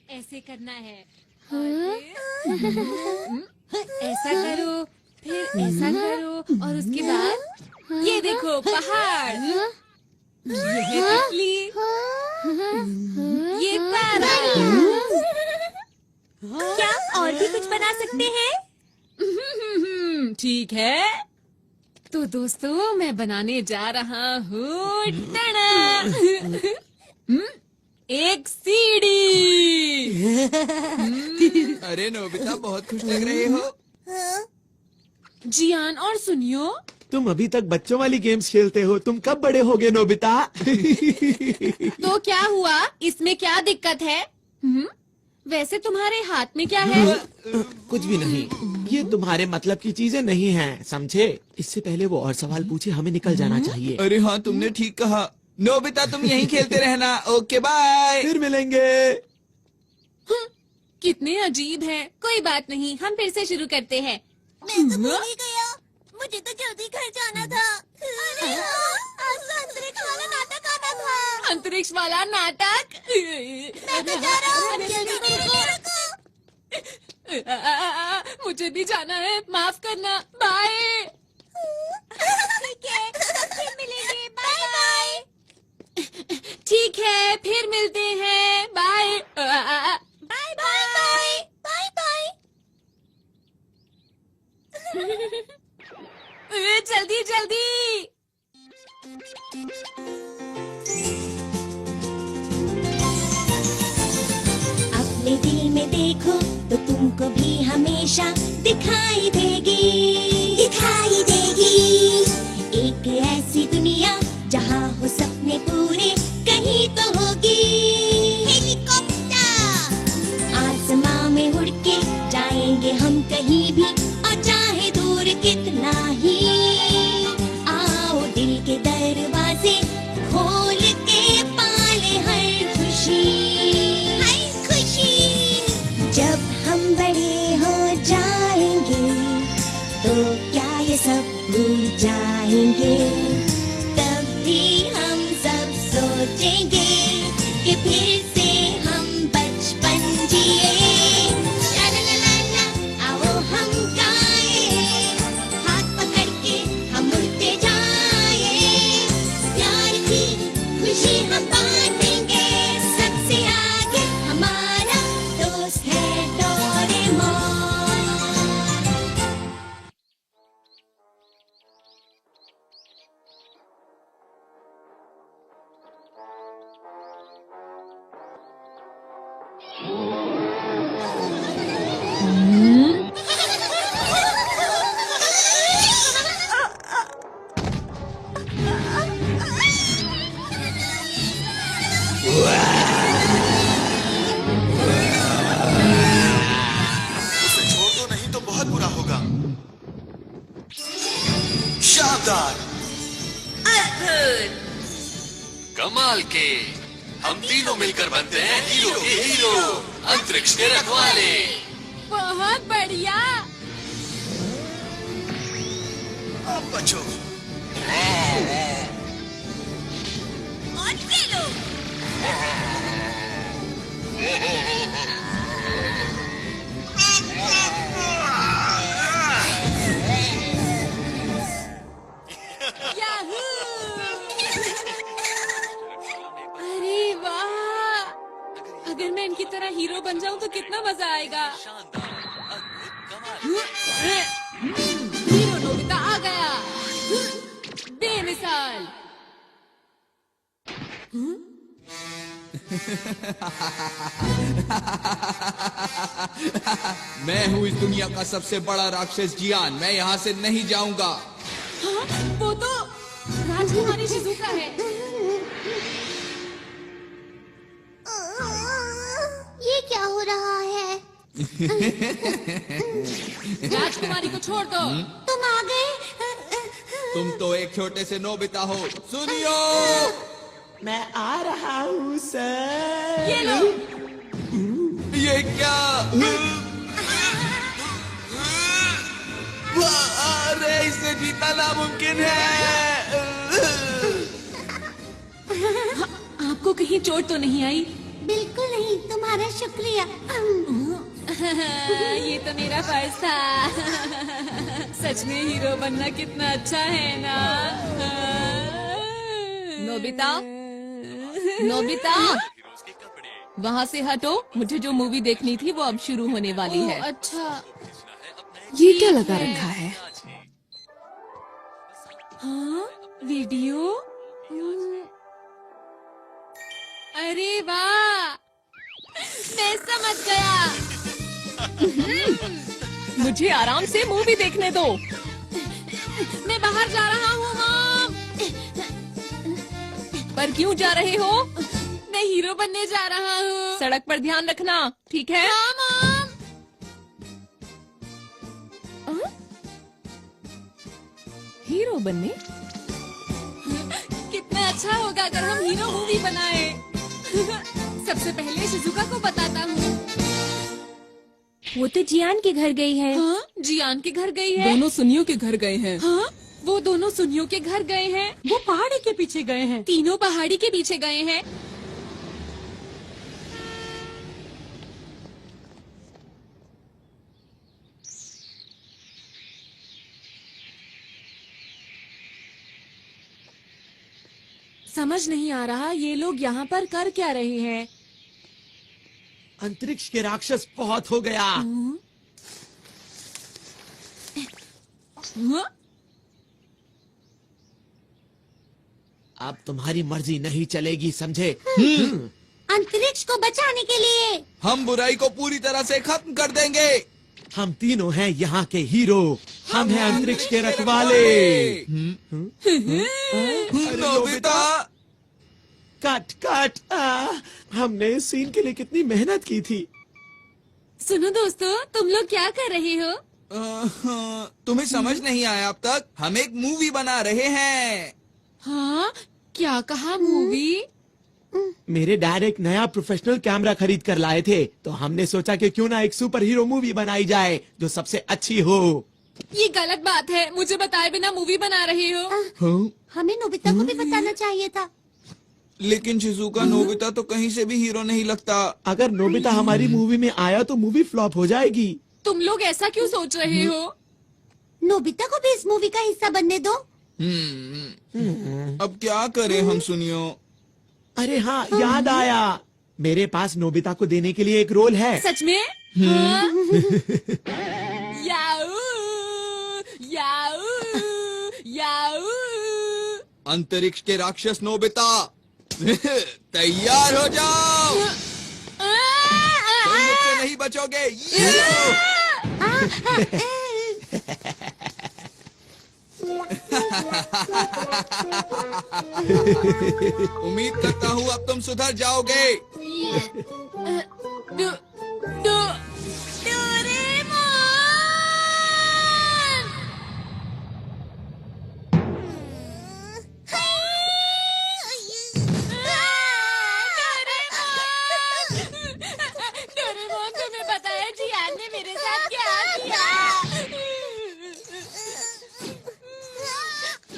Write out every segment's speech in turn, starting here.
ऐसे करना है। और फिर ऐसा करो, फिर ऐसा करो और उसके बाद ये देखो पहाड़, ये है तितली, ये पैरट। क्या और भी कुछ बना सकते हैं? ठीक है, तो दोस्तों मैं बनाने जा रहा हूँ एक सीढ़ी। अरे नोबिता, बहुत खुश लग रहे हो। जियान और सुनियो, तुम अभी तक बच्चों वाली गेम्स खेलते हो, तुम कब बड़े होगे नोबिता? तो क्या हुआ, इसमें क्या दिक्कत है? वैसे तुम्हारे हाथ में क्या है? कुछ भी नहीं, ये तुम्हारे मतलब की चीजें नहीं हैं, समझे? इससे पहले वो और सवाल पूछे, हमें निकल जाना चाहिए। अरे हाँ, तुमने ठीक कहा। नोबिता, तुम यहीं खेलते रहना। Okay bye. फिर मिलेंगे। कितने अजीब हैं। कोई बात नहीं, हम फिर से शुरू करते हैं। मैं तो भूल ही गया, मुझे तो जल्दी घर जाना था। अरे आज तो अंतरिक्ष वाला नाटक आना था। अंतरिक्ष वाला नाटक? मैं तो जा रहा हूँ, जल्दी मेरे रखो। मुझे भी जाना है, माफ करना। बाय। ठीक है, फिर मिलेंगे। Bye bye. ठीक है, फिर मिलते हैं। Bye. Bye bye bye bye. जल्दी जल्दी। अपने दिल में देखो तो तुमको भी हमेशा दिखाई देगी, दिखाई देगी। एक ऐसी दुनिया जहाँ हो सपने पूरे कहीं तो होगी। हेलीकॉप्टर आसमां में उड़ के जाएंगे हम कहीं भी, और चाहे दूर कितना ही। आओ दिल के दरवाजे खोल के पाले हर खुशी, हर खुशी। जब हम बड़े हो जाएंगे तो क्या ये सब भूल जाएंगे? तब भी हम सब सोचेंगे कि फिर से हम बचपन जिए। ला ला ला ला ला, आओ हम गाएं, हाथ पकड़ के हम उड़ते जाएं। प्यार की खुशी हम बांटेंगे, सबसे आगे हमारा दोस्त है डोरेमोन। उसे छोड़ दो, नहीं तो बहुत बुरा होगा। शानदार, कमाल के। हम तीनों मिलकर बनते हैं हीरो के हीरो, अंतरिक्ष के रखवाले। बहुत बढ़िया। अब बचो। और खेलो। याहू! अरे वाह, अगर मैं इनकी तरह हीरो बन जाऊं तो कितना मजा आएगा। हीरो नोबिता आ गया, बेमिसाल। मैं हूँ इस दुनिया का सबसे बड़ा राक्षस जियान। मैं यहाँ से नहीं जाऊंगा। हाँ, वो तो राजकुमारी शिजुका है। ये क्या हो रहा है? राजकुमारी को छोड़ दो। तुम आ गए? तुम तो एक छोटे से नोबिता हो। सुनियो, मैं आ रहा हूँ सर। ये लो। ये क्या? अरे इससे जीतना नामुमकिन है। आपको कहीं चोट तो नहीं आई? बिल्कुल नहीं, तुम्हारा शुक्रिया। ये तो मेरा फर्ज था। सच में हीरो बनना कितना अच्छा है ना। नोबिता, नोबिता, वहाँ से हटो। मुझे जो मूवी देखनी थी वो अब शुरू होने वाली है। अच्छा, ये क्या लगा रखा है? हाँ, वीडियो। अरे वाह, मैं समझ गया। मुझे आराम से मूवी देखने दो। मैं बाहर जा रहा हूँ मॉम। पर क्यों जा रहे हो? मैं हीरो बनने जा रहा हूँ। सड़क पर ध्यान रखना, ठीक है? हाँ मॉम। हीरो बनने? कितना अच्छा होगा अगर हम हीरो मूवी बनाए। सबसे पहले शिजुका को बताता हूँ। वो तो जियान के घर गई है। हाँ, जियान के घर गई है। दोनों सुनियों के घर गए हैं। हाँ, वो दोनों सुनियों के घर गए हैं। वो पहाड़ी के पीछे गए हैं। तीनों पहाड़ी के पीछे गए हैं। समझ नहीं आ रहा ये लोग यहाँ पर कर क्या रहे हैं। अंतरिक्ष के राक्षस बहुत हो गया। हाँ? अब तुम्हारी मर्जी नहीं चलेगी, समझे? अंतरिक्ष को बचाने के लिए। हम बुराई को पूरी तरह से खत्म कर देंगे। हम तीनों हैं यहाँ के हीरो। हम हैं अंतरिक्ष के रखवाले। Nobita, cut cut. हमने इस सीन के लिए कितनी मेहनत की थी। सुनो दोस्तों, तुम लोग क्या कर रहे हो? तुम्हें समझ नहीं आया अब तक? हम एक मूवी बना रहे हैं। हाँ, क्या कहा मूवी? मेरे डैड एक नया प्रोफेशनल कैमरा खरीद कर लाए थे, तो हमने सोचा कि क्यों ना एक सुपर हीरो मूवी बनाई जाए जो सबसे अच्छी हो। ये गलत बात है, मुझे बताए बिना मूवी बना रहे हो। हमें नोबिता को भी बताना चाहिए था। लेकिन शिजुका, नोबिता तो कहीं से भी हीरो नहीं लगता। अगर नोबिता हमारी मूवी में आया तो मूवी फ्लॉप हो जाएगी। तुम लोग ऐसा क्यों सोच रहे हो? नोबिता को भी इस मूवी का हिस्सा बनने दो। अब क्या करें हम सुनियो? अरे हाँ, याद आया। मेरे पास नोबिता को देने के लिए एक रोल है। सच में? हाँ? याऊ, याऊ, याऊ। अंतरिक्ष के राक्षस नोबिता, तैयार हो जाओ। तुम मुझसे नहीं बचोगे। ये लो। उम्मीद करता हूँ अब तुम सुधर जाओगे। डोरेमोन! डोरेमोन, तुम्हें पता है जियान ने मेरे साथ क्या किया?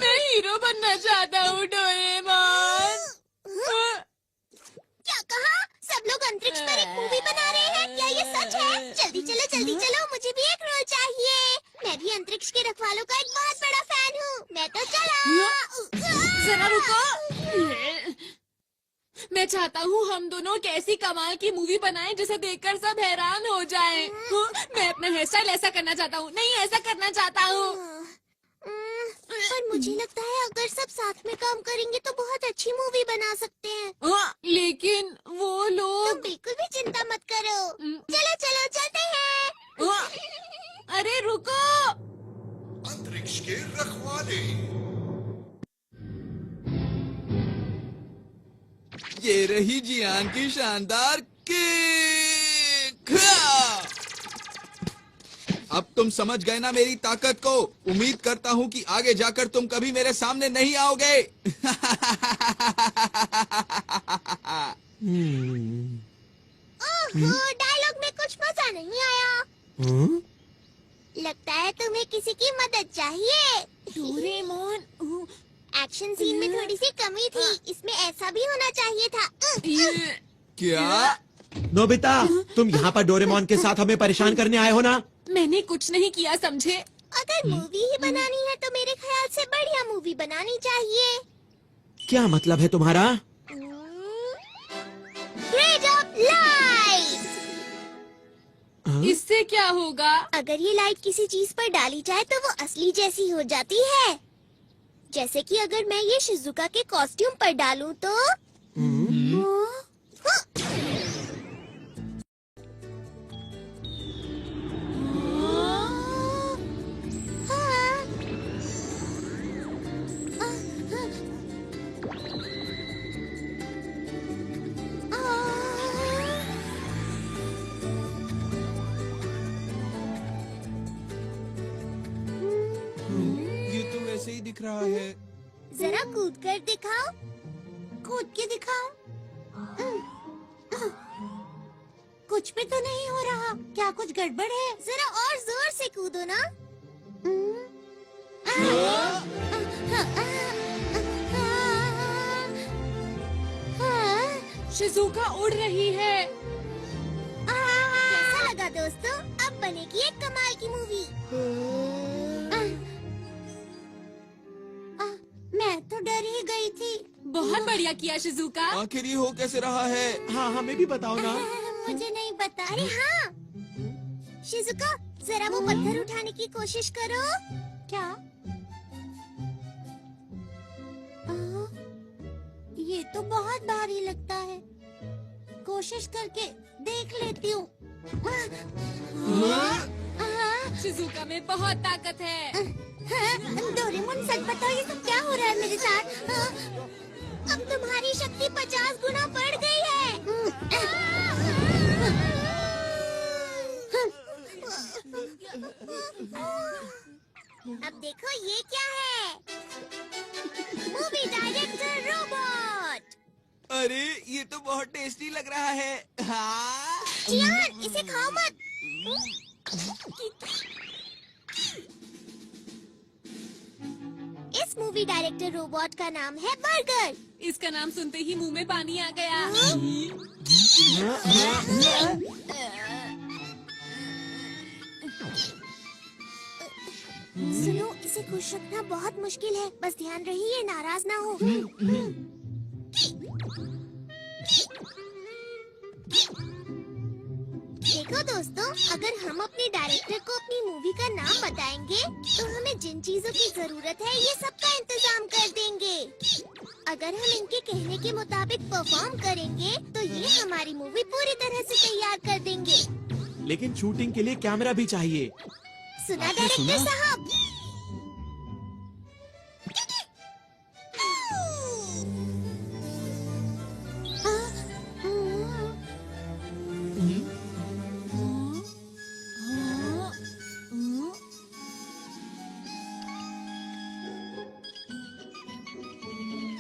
मैं हीरो बनना चाहता हूँ डोरेमोन। क्या कहा? सब लोग अंतरिक्ष पर एक मूवी बना रहे हैं? क्या ये सच है? जल्दी चलो, मुझे भी एक रोल चाहिए। मैं भी अंतरिक्ष के रखवालों का एक बहुत बड़ा फैन हूँ। मैं तो चला। जरा रुको। मैं चाहता हूँ हम दोनों एक ऐसी कमाल की मूवी बनाएं जिसे देखकर सब हैरान हो जाएं। मैं अपना हेयर स्टाइल ऐसा करना चाहता हूँ। नहीं, ऐसा करना चाहता हूँ। पर मुझे लगता है अगर सब साथ में काम करेंगे तो बहुत अच्छी मूवी बना सकते हैं। लेकिन वो तुम लोग। बिल्कुल भी चिंता मत करो। चलो चलते हैं। अरे रुको। अंतरिक्ष के रखवाले। ये रही जियान की शानदार किक। अब तुम समझ गए ना मेरी ताकत को। उम्मीद करता हूँ कि आगे जाकर तुम कभी मेरे सामने नहीं आओगे। डायलॉग में कुछ मजा नहीं आया। लगता है तुम्हें किसी की मदद चाहिए। डोरेमोन, एक्शन सीन में थोड़ी सी कमी थी। इसमें ऐसा भी होना चाहिए था। क्या? नोबिता, तुम यहाँ पर डोरेमोन के साथ हमें परेशान करने आए हो ना? मैंने कुछ नहीं किया, समझे? अगर मूवी ही बनानी है तो मेरे ख्याल से बढ़िया मूवी बनानी चाहिए। क्या मतलब है तुम्हारा? Grade of light. हाँ? इससे क्या होगा? अगर ये लाइट किसी चीज पर डाली जाए तो वो असली जैसी हो जाती है। जैसे कि अगर मैं ये शिजुका के कॉस्ट्यूम पर डालूं तो ये तो वैसे ही दिख रहा है। जरा कूद कर दिखाओ। कूद के दिखाओ। कुछ भी तो नहीं हो रहा। क्या कुछ गड़बड़ है? जरा और जोर से कूदो ना। शिजुका उड़ रही है। कैसा लगा दोस्तों? अब बनेगी एक कमाल की मूवी। मैं तो डर ही गई थी। बहुत बढ़िया किया शिजुका। आखिर ये हो कैसे रहा है? हाँ, हमें भी बताओ ना। मुझे नहीं पता। अरे हाँ, शिजुका जरा वो पत्थर उठाने की कोशिश करो। क्या? ये तो बहुत भारी लगता है। कोशिश करके देख लेती हूँ। शिजुका में बहुत ताकत है। डोरेमोन, सच बताओ ये सब क्या हो रहा है मेरे साथ? अब तुम्हारी शक्ति 50 गुना बढ़ गई है। अब देखो ये क्या है? Movie director robot. अरे ये तो बहुत टेस्टी लग रहा है। हाँ? जियान, इसे खाओ मत। इस मूवी डायरेक्टर रोबोट का नाम है बर्गर। इसका नाम सुनते ही मुंह में पानी आ गया। सुनो, इसे खुश रखना बहुत मुश्किल है। बस ध्यान रहिए, नाराज ना हो। देखो दोस्तों, अगर हम अपने डायरेक्टर को अपनी मूवी का नाम बताएंगे तो हमें जिन चीजों की जरूरत है ये सब का इंतजाम कर देंगे। अगर हम इनके कहने के मुताबिक परफॉर्म करेंगे तो ये हमारी मूवी पूरी तरह से तैयार कर देंगे। लेकिन शूटिंग के लिए कैमरा भी चाहिए। सुना डायरेक्टर साहब?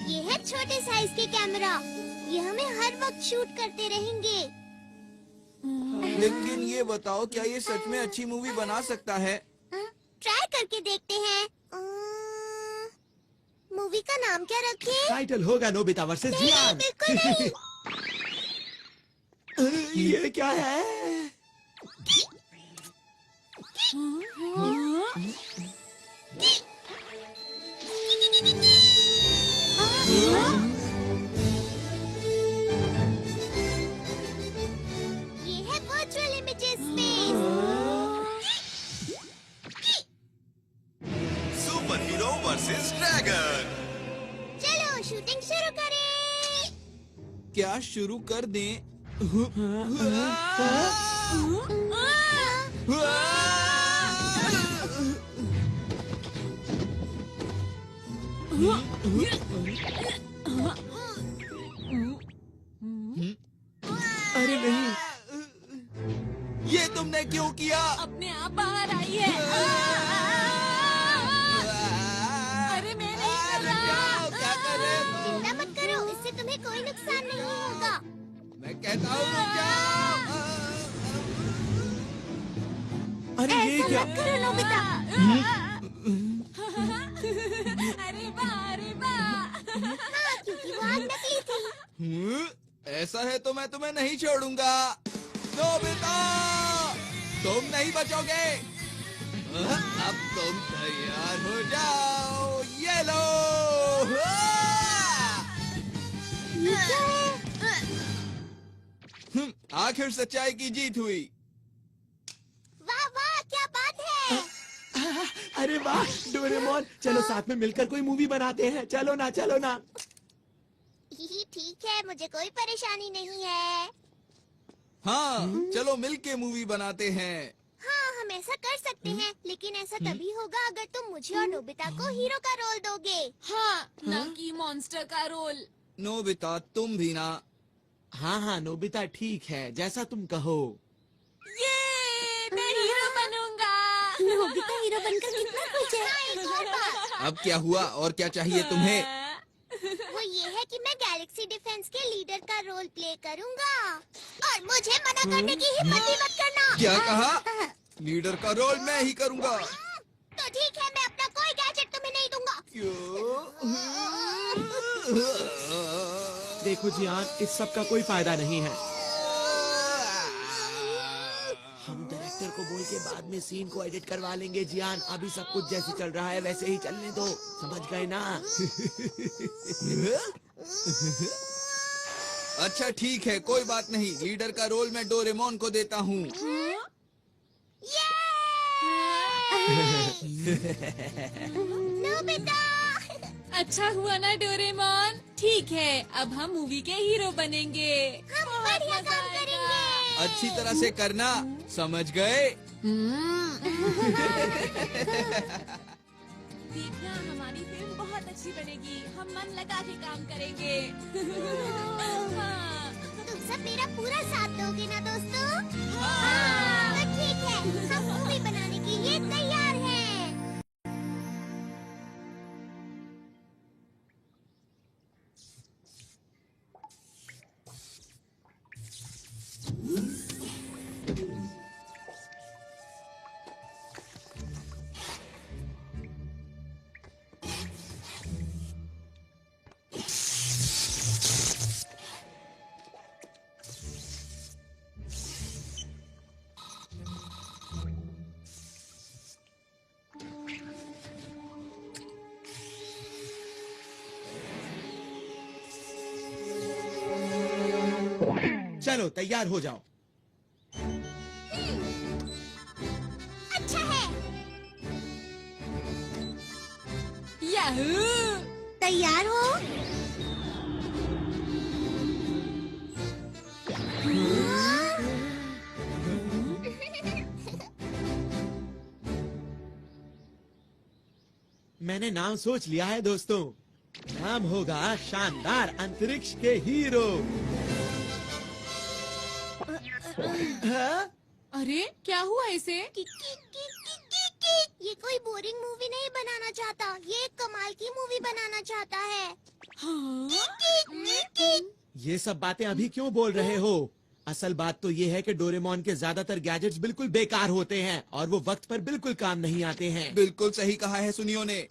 ये है छोटे साइज के कैमरा। ये हमें हर वक्त शूट करते रहेंगे। लेकिन ये बताओ, क्या ये सच में अच्छी मूवी बना सकता है? ट्राई करके देखते हैं। मूवी का नाम क्या रखें? टाइटल होगा नोबिता वर्सेस नहीं, जियान। बिल्कुल नहीं। ये क्या है? ये है virtual images space. Super hero versus dragon. चलो शूटिंग शुरू करें। क्या शुरू कर दें? अरे नहीं, ये तुमने क्यों किया? अपने आप बाहर आई है। अरे मैं नहीं कर रहा। बचाओ, क्या कर रहे हो? चिंता मत करो, इससे तुम्हें कोई नुकसान नहीं होगा। मैं कहता हूँ बचाओ। अरे ये क्या? मत करो नोबिता। अरे वाह, अरे वाह। हाँ, क्योंकि वो आग नकली थी। ऐसा है तो मैं तुम्हें नहीं छोड़ूंगा। नोबिता, तुम नहीं बचोगे। अब तुम तैयार हो जाओ। ये लो। आखिर सच्चाई की जीत हुई। वाह वाह, क्या बात है। अरे वाह डोरेमोन, चलो साथ में मिलकर कोई मूवी बनाते हैं। चलो ना, चलो ना। ठीक है, मुझे कोई परेशानी नहीं है। हाँ, चलो मिलके मूवी बनाते हैं। हाँ, हम ऐसा कर सकते हैं, लेकिन ऐसा तभी होगा अगर तुम मुझे और नोबिता को हीरो का रोल दोगे। हाँ, ना कि मॉन्स्टर का रोल। नोबिता, तुम भी ना। हाँ हाँ नोबिता, ठीक है, जैसा तुम कहो। ये मैं हीरो बनूंगा। नोबिता हीरो बनकर कितना खुश है। एक और बात, अब क्या हुआ और क्या चाहिए तुम्हें? वो ये है कि मैं गैलेक्सी डिफेंस के लीडर का रोल प्ले करूंगा और मुझे मना करने की हिम्मत भी मत करना। क्या कहा? लीडर का रोल मैं ही करूंगा। तो ठीक है, मैं अपना कोई गैजेट तुम्हें नहीं दूंगा। क्यों? देखो जियान, इस सब का कोई फायदा नहीं है। हम डायरेक्टर को बोल के बाद में सीन को एडिट करवा लेंगे जियान। अभी सब कुछ जैसे चल रहा है वैसे ही चलने दो, समझ गए ना? अच्छा ठीक है, कोई बात नहीं। लीडर का रोल मैं डोरेमोन को देता हूँ। नोबिता, अच्छा हुआ ना डोरेमोन। ठीक है, अब हम मूवी के हीरो बनेंगे। हम बढ़िया काम करेंगे। अच्छी तरह से करना, समझ गए? देखना, हमारी फिल्म बहुत अच्छी बनेगी। हम मन लगा के काम करेंगे। हाँ। तुम सब मेरा पूरा साथ दोगे ना दोस्तों? हाँ। तो ठीक है, हम मूवी बनाने के लिए तैयार हैं। चलो तैयार हो जाओ। अच्छा है। याहू! तैयार हो? मैंने नाम सोच लिया है दोस्तों। नाम होगा शानदार अंतरिक्ष के हीरो। हाँ? अरे क्या हुआ इसे? ये कोई बोरिंग मूवी नहीं बनाना चाहता, ये एक कमाल की मूवी बनाना चाहता है। हाँ? ये सब बातें अभी क्यों बोल रहे हो? असल बात तो ये है कि डोरेमोन के ज्यादातर गैजेट्स बिल्कुल बेकार होते हैं और वो वक्त पर बिल्कुल काम नहीं आते हैं। बिल्कुल सही कहा है सुनियो ने।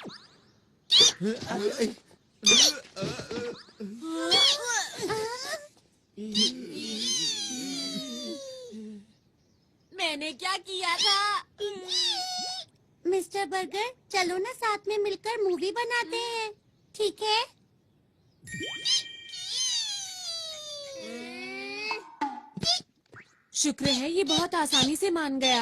मैंने क्या किया था? मिस्टर बर्गर, चलो ना साथ में मिलकर मूवी बनाते हैं, ठीक है? शुक्र है ये बहुत आसानी से मान गया।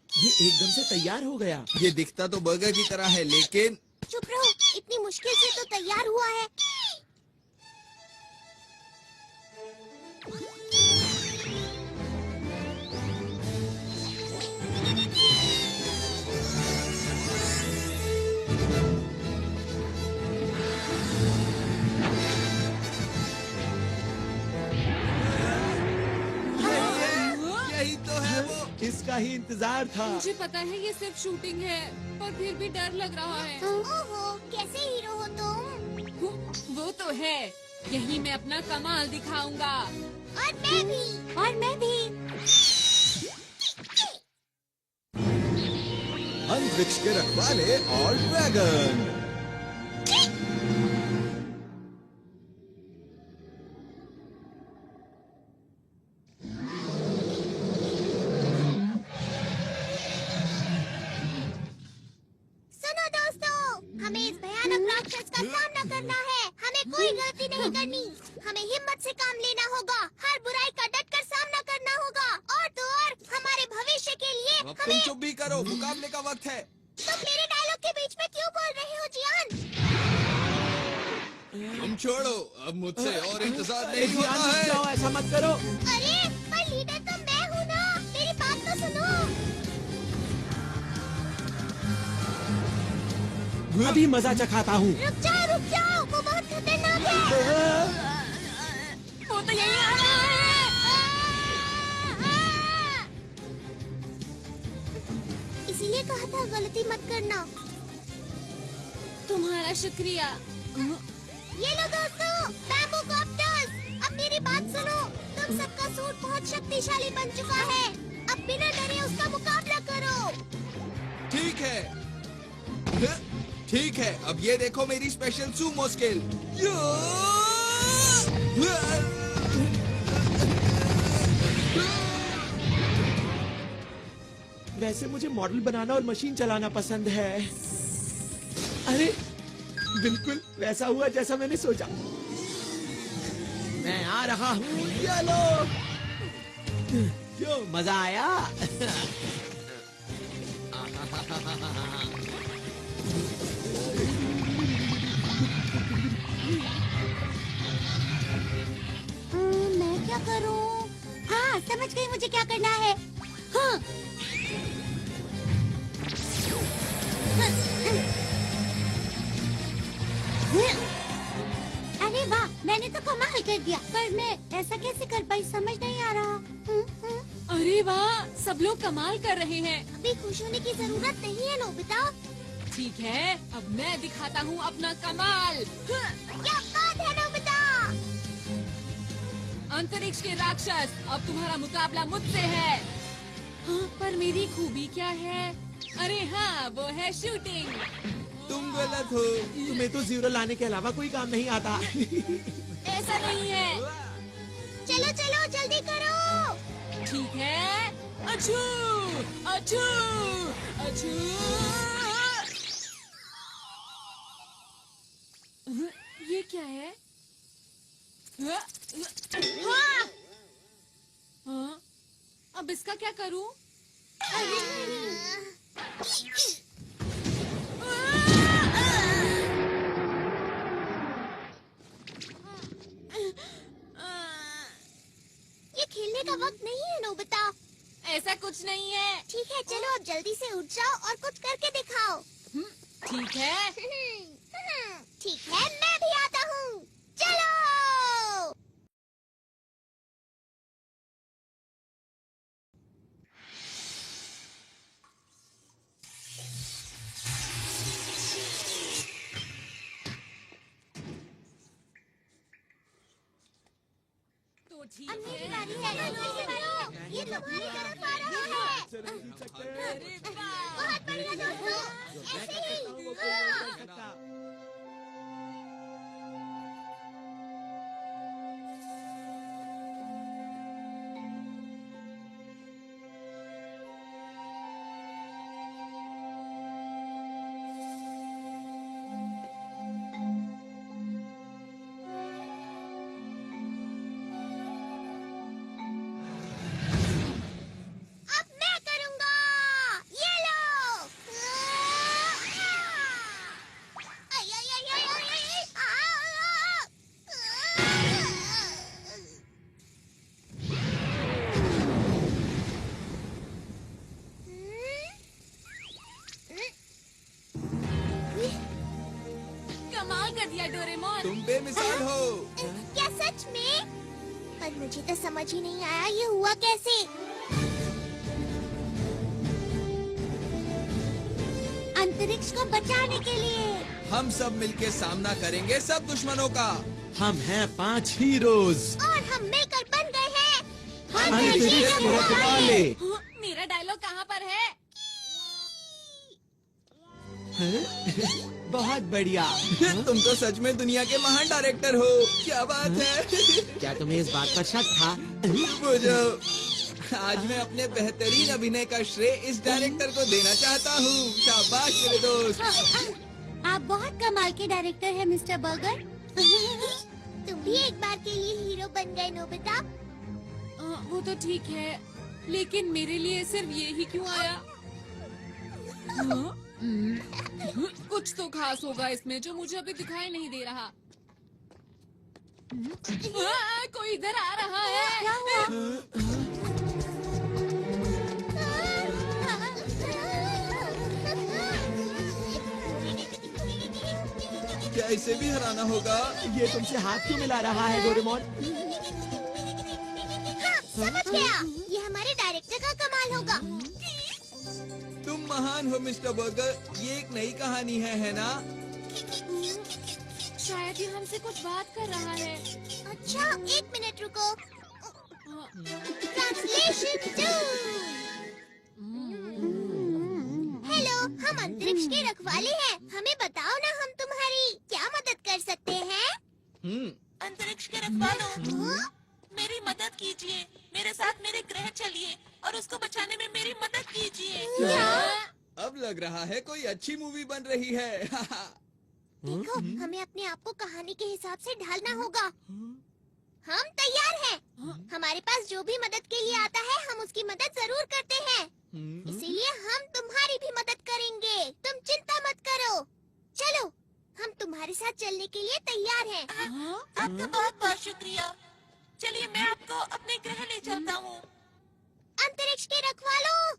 ये एकदम से तैयार हो गया। ये दिखता तो बर्गर की तरह है, लेकिन चुप रहो, इतनी मुश्किल से तो तैयार हुआ है। यही तो है वो। इसका ही इंतजार था। मुझे पता है ये सिर्फ शूटिंग है, पर फिर भी डर लग रहा है। ओहो, कैसे हीरो हो तुम? वो तो है, यही मैं अपना कमाल दिखाऊंगा। और मैं भी। और मैं भी। अंतरिक्ष के रखवाले और ड्रैगन। राक्षस का सामना करना है। हमें कोई गलती नहीं करनी। हमें हिम्मत से काम लेना होगा। हर बुराई का डटकर सामना करना होगा। और तो और हमारे भविष्य के लिए अब तुम हमें। चुप भी करो, मुकाबले का वक्त है। तुम मेरे डायलॉग के बीच में क्यों बोल रहे हो जियान? तुम छोड़ो, अब मुझसे और इंतजार नहीं जियान, होता रुक है। जाओ, ऐसा मत करो। अरे पर लीडर तो मैं हूँ ना, मेरी बात तो सुनो। अभी मजा चखाता हूँ। रुक जाओ, वो बहुत खतरनाक है। वो तो यही आ रहा है। इसीलिए कहा था गलती मत करना। तुम्हारा शुक्रिया। ये लो दोस्तों, बैम्बू कॉप्टर्स। अब मेरी बात सुनो। तुम सबका सूट बहुत शक्तिशाली बन चुका है। अब बिना डरे उसका मुकाबला करो। ठीक है, ठीक है। अब ये देखो मेरी स्पेशल सूमो स्किल। वैसे मुझे मॉडल बनाना और मशीन चलाना पसंद है। अरे बिल्कुल वैसा हुआ जैसा मैंने सोचा। मैं आ रहा हूँ, चलो। क्यों, मजा आया? मैं क्या करूं? हाँ, समझ गई मुझे क्या करना है। हाँ। अरे वाह, मैंने तो कमाल कर दिया। पर मैं ऐसा कैसे कर पाई, समझ नहीं आ रहा। अरे वाह, सब लोग कमाल कर रहे हैं। अभी खुश होने की जरूरत नहीं है नोबिता। ठीक है, अब मैं दिखाता हूँ अपना कमाल। क्या बात है नोबिता? अंतरिक्ष के राक्षस, अब तुम्हारा मुकाबला मुझसे है। हाँ, पर मेरी खूबी क्या है? अरे हाँ, वो है शूटिंग। तुम गलत हो। तुम्हें तो जीरो लाने के अलावा कोई काम नहीं आता। ऐसा नहीं है। चलो चलो जल्दी करो। ठीक है। अछू, अछू, अछू। ये क्या है? हाँ, अब इसका क्या करूं? ये खेलने का वक्त नहीं है नोबिता। ऐसा कुछ नहीं है। ठीक है, चलो अब जल्दी से उठ जाओ और कुछ करके दिखाओ। ठीक है। ठीक है, मैं भी आता हूँ। चलो। तो ठीक अब मेरी है। बारी है। जल्दी करो। ये तुम्हारी तरफ आ रहा है। अरे वाह। बहुत बढ़िया दोस्तों, ऐसे ही। हाँ। अब मैं करूंगा। ये लो। आई, आई, आई, आई, आई, आई, कमाल कर दिया डोरेमोन। तुम बेमिसाल हो। क्या सच में? पर मुझे तो समझ ही नहीं आया ये हुआ कैसे। अंतरिक्ष को बचाने के लिए। हम सब मिलके सामना करेंगे सब दुश्मनों का। हम हैं 5 हीरोज। और हम मिलकर बन गए हैं अंतरिक्ष के रखवाले। हाँ, मेरा डायलॉग कहाँ पर है? बहुत बढ़िया। तुम तो सच में दुनिया के महान डायरेक्टर हो। क्या बात है। क्या तुम्हें इस बात पर शक था? बुझो, आज मैं अपने बेहतरीन अभिनय का श्रेय इस डायरेक्टर को देना चाहता हूँ। शाबाश मेरे दोस्त। आप बहुत कमाल के डायरेक्टर है मिस्टर बर्गर। तुम भी एक बार के लिए हीरो बन गए नोबिता। वो तो ठीक है, लेकिन मेरे लिए सिर्फ ये ही क्यों आया? हाँ? कुछ तो खास होगा इसमें जो मुझे अभी दिखाई नहीं दे रहा। कोई इधर आ रहा है। क्या इसे भी हराना होगा? ये तुमसे हाथ क्यों मिला रहा है डोरेमोन? समझ गया, ये हमारे डायरेक्टर का कमाल होगा। तुम महान हो मिस्टर बर्गर। ये एक नई कहानी है ना? शायद ये हमसे कुछ बात कर रहा है। अच्छा, 1 मिनट रुको। ट्रांसलेशन 2। हेलो, हम अंतरिक्ष के रखवाले हैं। हमें बताओ ना, हम तुम्हारी क्या मदद कर सकते हैं? अंतरिक्ष के रखवालों, मेरी मदद कीजिए। मेरे साथ मेरे ग्रह चलिए और उसको बचाने में मेरी मदद कीजिए। अब लग रहा है कोई अच्छी मूवी बन रही है। देखो, हमें अपने आप को कहानी के हिसाब से ढालना होगा। हम तैयार हैं। हमारे पास जो भी मदद के लिए आता है, हम उसकी मदद जरूर करते हैं। इसीलिए हम तुम्हारी भी मदद करेंगे। तुम चिंता मत करो। चलो, हम तुम्हारे साथ चलने के लिए तैयार हैं। आपका बहुत बहुत शुक्रिया। चलिए, मैं आपको अपने ग्रह ले चलता हूँ। अंतरिक्ष के रखवालों,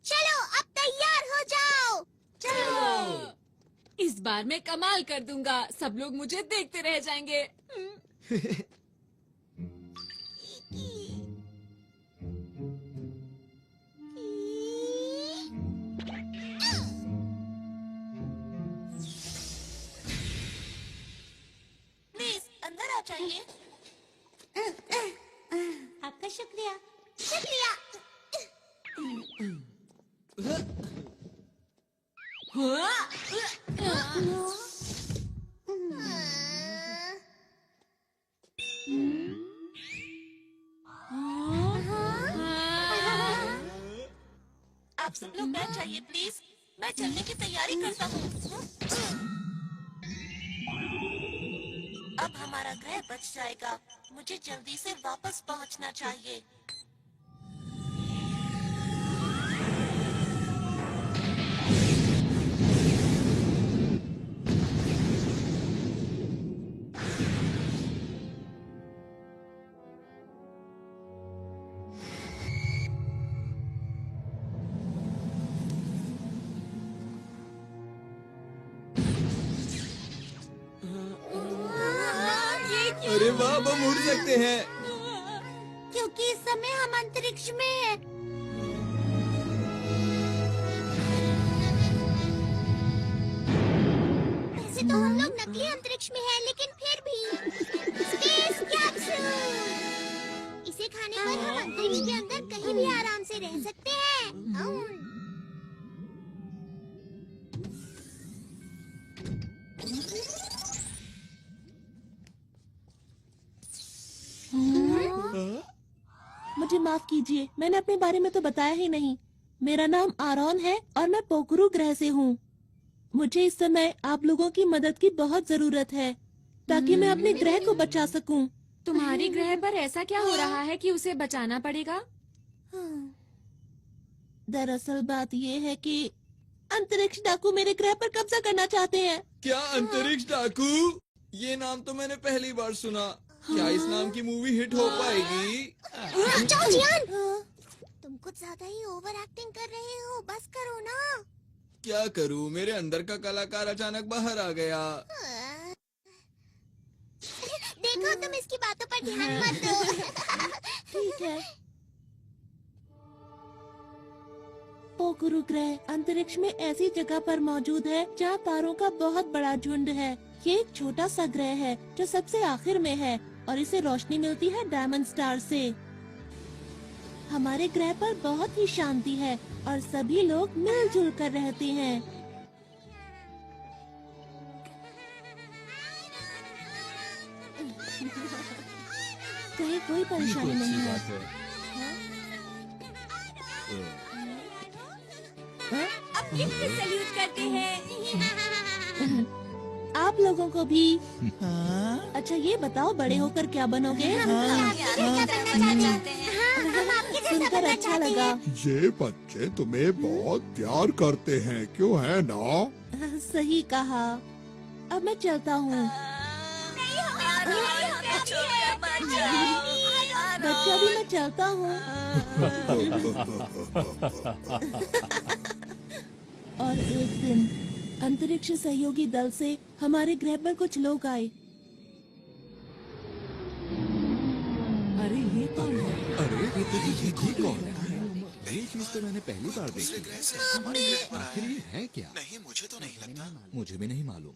चलो अब तैयार हो जाओ। चलो, इस बार मैं कमाल कर दूंगा। सब लोग मुझे देखते रह जाएंगे। प्लीज अंदर आ जाइए। आपका शुक्रिया। शुक्रिया। आप सब लोग बैठ जाइए प्लीज। मैं चलने की तैयारी करता हूँ। अब हमारा ग्रह बच जाएगा। मुझे जल्दी से वापस पहुँचना चाहिए। अरे वाह, हम उड़ सकते हैं। क्योंकि इस समय हम अंतरिक्ष में हैं। वैसे तो हम लोग नकली अंतरिक्ष में हैं, लेकिन फिर भी स्पेस कैप्सूल। इसे खाने पर हम अंतरिक्ष के अंदर कहीं भी आराम से रह सकते हैं। मुझे माफ कीजिए, मैंने अपने बारे में तो बताया ही नहीं। मेरा नाम आरोन है और मैं पोकरू ग्रह से हूँ। मुझे इस समय आप लोगों की मदद की बहुत जरूरत है ताकि मैं अपने ग्रह को बचा सकूं। तुम्हारे ग्रह पर ऐसा क्या हो रहा है कि उसे बचाना पड़ेगा? दरअसल बात ये है कि अंतरिक्ष डाकू मेरे ग्रह पर कब्जा करना चाहते हैं। क्या अंतरिक्ष डाकू? ये नाम तो मैंने पहली बार सुना। क्या इस नाम की मूवी हिट हो पाएगी? जाओ जियान, तुम कुछ ज्यादा ही ओवर एक्टिंग कर रहे हो। बस करो ना। क्या करूं, मेरे अंदर का कलाकार अचानक बाहर आ गया। देखो, तुम इसकी बातों पर ध्यान मत दो। ठीक है। पोकरू ग्रह अंतरिक्ष में ऐसी जगह पर मौजूद है जहाँ तारों का बहुत बड़ा झुंड है। ये एक छोटा सा ग्रह है जो सबसे आखिर में है और इसे रोशनी मिलती है डायमंड स्टार से। हमारे ग्रह पर बहुत ही शांति है और सभी लोग मिलजुल कर रहते हैं। कहीं कोई परेशानी नहीं है। अब किससे सल्यूट करते हैं? आप लोगों को भी। अच्छा ये बताओ, बड़े होकर क्या बनोगे? सुनकर अच्छा लगा। ये बच्चे तुम्हें बहुत प्यार करते हैं, क्यों है ना? सही कहा। अब मैं चलता हूँ। बच्चा भी मैं चलता हूँ। और एक दिन अंतरिक्ष सहयोगी दल से हमारे ग्रह पर कुछ लोग आए। अरे ये कौन है? अरे ये कौन है? ये चीज तो मैंने पहली बार देखी। आखिर ये है क्या? नहीं, मुझे तो नहीं लगता। मुझे भी नहीं मालूम।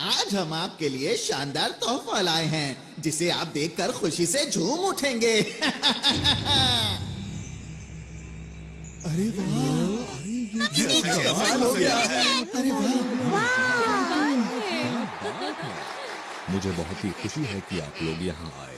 आज हम आपके लिए शानदार तोहफा लाए हैं, जिसे आप देखकर खुशी से झूम उठेंगे। अरे वाह, ये कमाल हो गया। अरे मुझे बहुत ही खुशी है कि आप लोग यहाँ आए।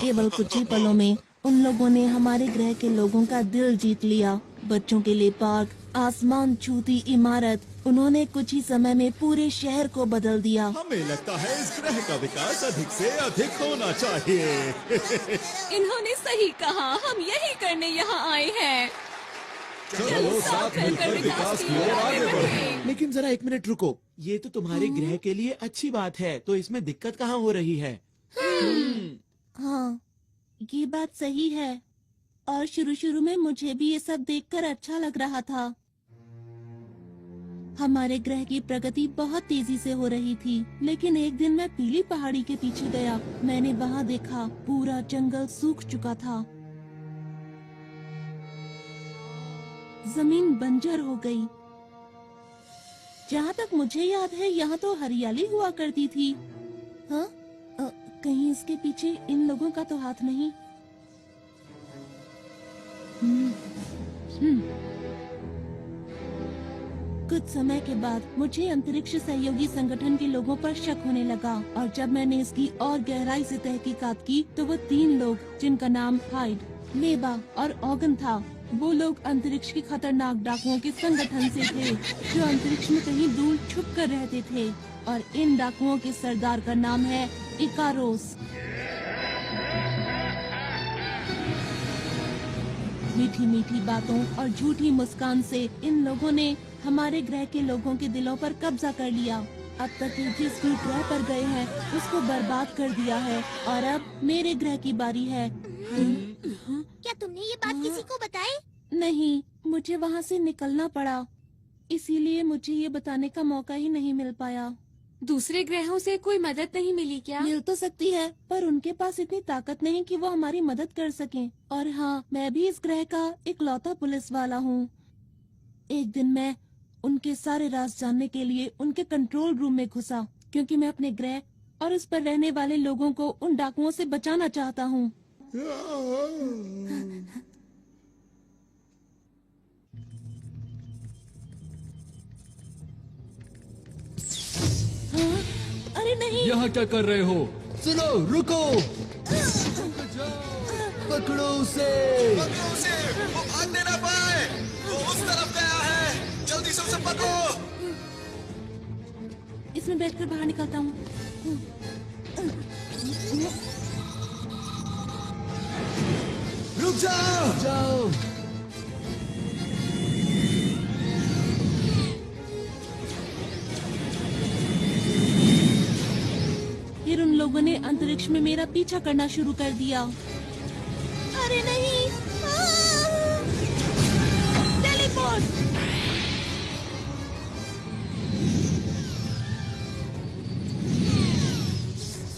केवल कुछ ही पलों में उन लोगों ने हमारे ग्रह के लोगों का दिल जीत लिया। बच्चों के लिए पार्क, आसमान छूती इमारत, उन्होंने कुछ ही समय में पूरे शहर को बदल दिया। हमें लगता है इस ग्रह का विकास अधिक से अधिक होना चाहिए। इन्होंने सही कहा, हम यही करने यहाँ आए हैं। चलो साथ मिलकर विकास की ओर आगे बढ़ें। लेकिन जरा एक मिनट रुको, ये तो तुम्हारे ग्रह के लिए अच्छी बात है, तो इसमें दिक्कत कहाँ हो रही है? हाँ, ये बात सही है। और शुरू में मुझे भी ये सब देखकर अच्छा लग रहा था। हमारे ग्रह की प्रगति बहुत तेजी से हो रही थी, लेकिन एक दिन मैं पीली पहाड़ी के पीछे गया। मैंने वहाँ देखा, पूरा जंगल सूख चुका था। जमीन बंजर हो गई। जहाँ तक मुझे याद है, यहाँ तो हरियाली हुआ करती थी। हाँ? कहीं इसके पीछे इन लोगों का तो हाथ नहीं? कुछ समय के बाद मुझे अंतरिक्ष सहयोगी संगठन के लोगों पर शक होने लगा, और जब मैंने इसकी और गहराई से तहकीकात की तो वो 3 लोग, जिनका नाम हाइड, मेबा और ऑगन था, वो लोग अंतरिक्ष के खतरनाक डाकुओं के संगठन से थे, जो अंतरिक्ष में कहीं दूर छुप कर रहते थे। और इन डाकुओं के सरदार का नाम है इकारोस। मीठी मीठी बातों और झूठी मुस्कान से इन लोगों ने हमारे ग्रह के लोगों के दिलों पर कब्जा कर लिया। अब तक ये जिस भी ग्रह पर गए हैं उसको बर्बाद कर दिया है, और अब मेरे ग्रह की बारी है। क्या तुमने ये बात किसी को बताई? नहीं, मुझे वहाँ से निकलना पड़ा, इसीलिए मुझे ये बताने का मौका ही नहीं मिल पाया। दूसरे ग्रहों से कोई मदद नहीं मिली क्या? मिल तो सकती है, पर उनके पास इतनी ताकत नहीं कि वो हमारी मदद कर सकें। और हाँ, मैं भी इस ग्रह का इकलौता पुलिस वाला हूँ। एक दिन मैं उनके सारे राज जानने के लिए उनके कंट्रोल रूम में घुसा, क्योंकि मैं अपने ग्रह और उस पर रहने वाले लोगों को उन डाकुओं से बचाना चाहता हूँ। हाँ? अरे नहीं! यहाँ क्या कर रहे हो? सुनो, रुको! पकड़ो उसे! वो भागने ना पाए। वो उस तरफ गया है। जल्दी से उसे पकड़ो। इसमें बैठकर बाहर निकलता हूँ। रुक जाओ! फिर उन लोगों ने अंतरिक्ष में मेरा पीछा करना शुरू कर दिया। अरे नहीं! टेलीपोर्ट!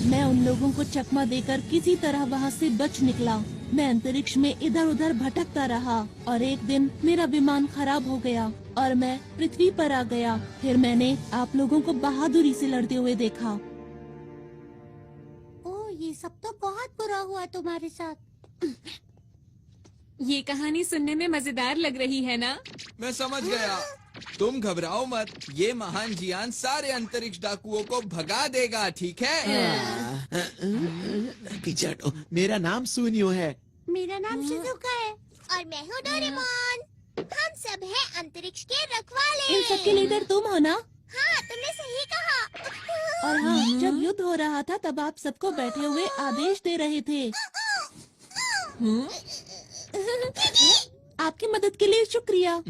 मैं उन लोगों को चकमा देकर किसी तरह वहाँ से बच निकला। मैं अंतरिक्ष में इधर उधर भटकता रहा, और एक दिन मेरा विमान खराब हो गया और मैं पृथ्वी पर आ गया। फिर मैंने आप लोगों को बहादुरी से लड़ते हुए देखा। ये सब तो बहुत बुरा हुआ तुम्हारे साथ। ये कहानी सुनने में मजेदार लग रही है ना? मैं समझ गया। तुम घबराओ मत, ये महान जियान सारे अंतरिक्ष डाकुओं को भगा देगा, ठीक है? पीछे हटो। मेरा नाम सुनियो है। मेरा नाम शिजुका है। और मैं हूँ डोरेमोन। हम सब हैं अंतरिक्ष के रखवाले। इन सब के लीडर तुम हो ना? हाँ, तुमने सही कहा। और हाँ, जब युद्ध हो रहा था तब आप सबको बैठे हुए आदेश दे रहे थे। आपकी मदद के लिए शुक्रिया।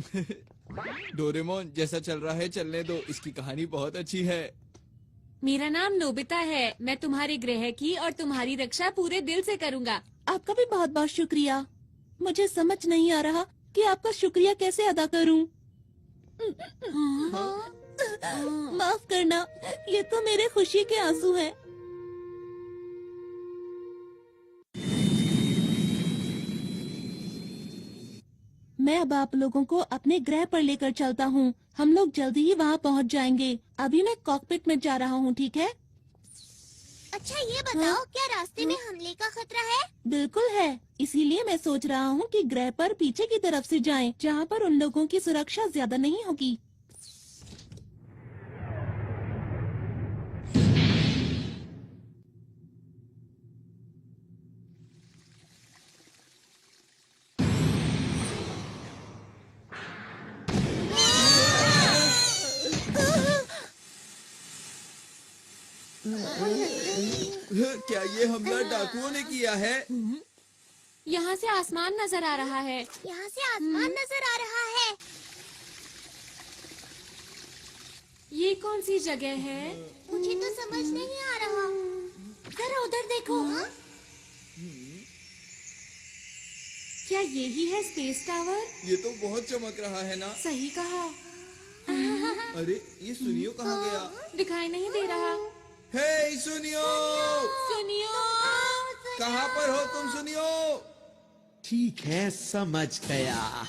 डोरेमोन, जैसा चल रहा है चलने दो, इसकी कहानी बहुत अच्छी है। मेरा नाम नोबिता है। मैं तुम्हारे ग्रह की और तुम्हारी रक्षा पूरे दिल से करूँगा। आपका भी बहुत बहुत शुक्रिया। मुझे समझ नहीं आ रहा कि आपका शुक्रिया कैसे अदा करूं। माफ करना, ये तो मेरे खुशी के आंसू हैं। मैं अब आप लोगों को अपने ग्रह पर लेकर चलता हूँ। हम लोग जल्दी ही वहाँ पहुँच जाएंगे। अभी मैं कॉकपिट में जा रहा हूँ, ठीक है? अच्छा, ये बताओ, क्या रास्ते में हमले का खतरा है? बिल्कुल है। इसीलिए मैं सोच रहा हूँ कि ग्रह पर पीछे की तरफ से जाएं, जहाँ पर उन लोगों की सुरक्षा ज्यादा नहीं होगी। क्या ये हमला डाकुओं ने किया है? यहाँ से आसमान नजर आ रहा है। यहाँ से आसमान नजर आ रहा है। ये कौन सी जगह है? मुझे तो समझ नहीं आ रहा। जरा उधर देखो। क्या यही है स्पेस टावर? ये तो बहुत चमक रहा है ना। सही कहा। अरे ये सुनियो कहाँ गया? दिखाई नहीं दे रहा। हे सुनियो, सुनियो, कहाँ पर हो तुम सुनियो? ठीक है, समझ गया।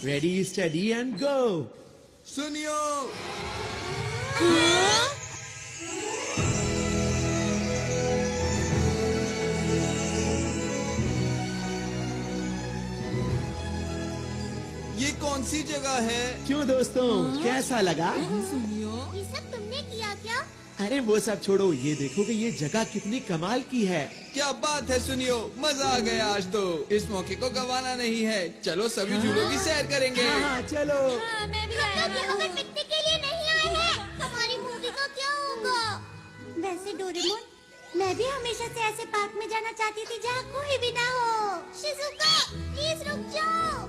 Ready, study and go. सुनियो, ये कौन सी जगह है? क्यों दोस्तों, कैसा लगा? ये सब तुमने किया क्या? अरे वो सब छोड़ो, ये देखो कि ये जगह कितनी कमाल की है। क्या बात है सुनियो, मजा आ गया आज तो। इस मौके को गंवाना नहीं है। चलो सभी झूलों की सैर करेंगे। हाँ, चलो। हाँ, मैं भी आया हम यहाँ पर पिकनिक के लिए नहीं आए हैं। हमारी मूवी का क्या होगा? वैसे डोरेमोन, मैं भी हमेशा से ऐसे पार्क में जाना चाहती थी जहाँ कोई भी ना हो। शिजुका, प्लीज रुक जाओ।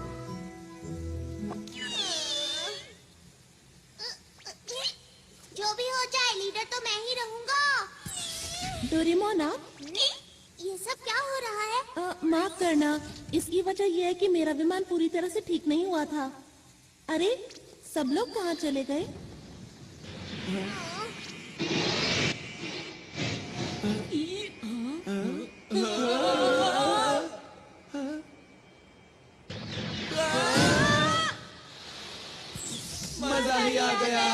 जो भी हो जाए, लीडर तो मैं ही रहूँगा। डोरेमोन, आप? ये सब क्या हो रहा है? माफ करना, इसकी वजह यह है कि मेरा विमान पूरी तरह से ठीक नहीं हुआ था। अरे, सब लोग कहाँ चले गए? मजा ही आ गया।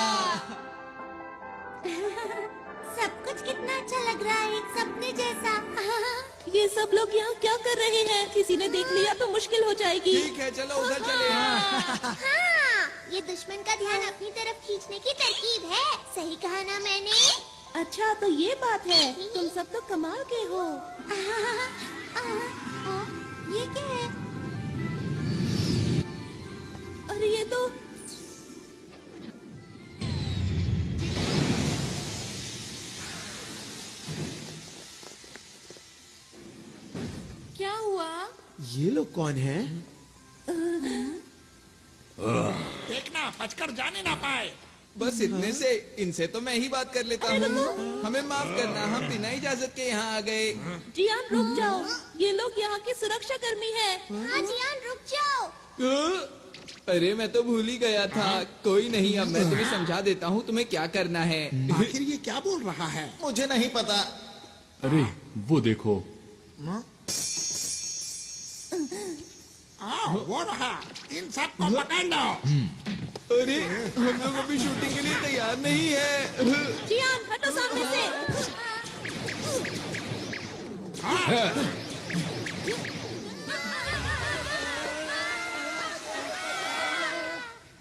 सब कुछ कितना अच्छा लग रहा है, एक सपने जैसा। ये सब लोग यहाँ क्या कर रहे हैं? किसी ने देख लिया तो मुश्किल हो जाएगी। ठीक है, चलो उधर चले। हाँ, ये दुश्मन का ध्यान अपनी तरफ खींचने की तरकीब है। सही कहा ना मैंने? अच्छा, तो ये बात है। तुम सब तो कमाल के हो। ये क्या है? अरे ये तो क्या हुआ? ये लोग कौन हैं? देखना बचकर जाने ना पाए। बस इतने से, इनसे तो मैं ही बात कर लेता हूँ। हमें माफ करना, हम बिना इजाजत के यहाँ आ गए। जियान, रुक जाओ। ये लोग यहाँ के सुरक्षा कर्मी हैं। हाँ जियान, रुक जाओ। अरे मैं तो भूल ही गया था। कोई नहीं, अब मैं तुम्हें समझा देता हूँ तुम्हें क्या करना है। आखिर ये क्या बोल रहा है? मुझे नहीं पता। अरे वो देखो, वो रहा। इन सबको पकड़ लो। अरे हम लोग अभी शूटिंग के लिए तैयार नहीं है। जियान, हटो सामने से।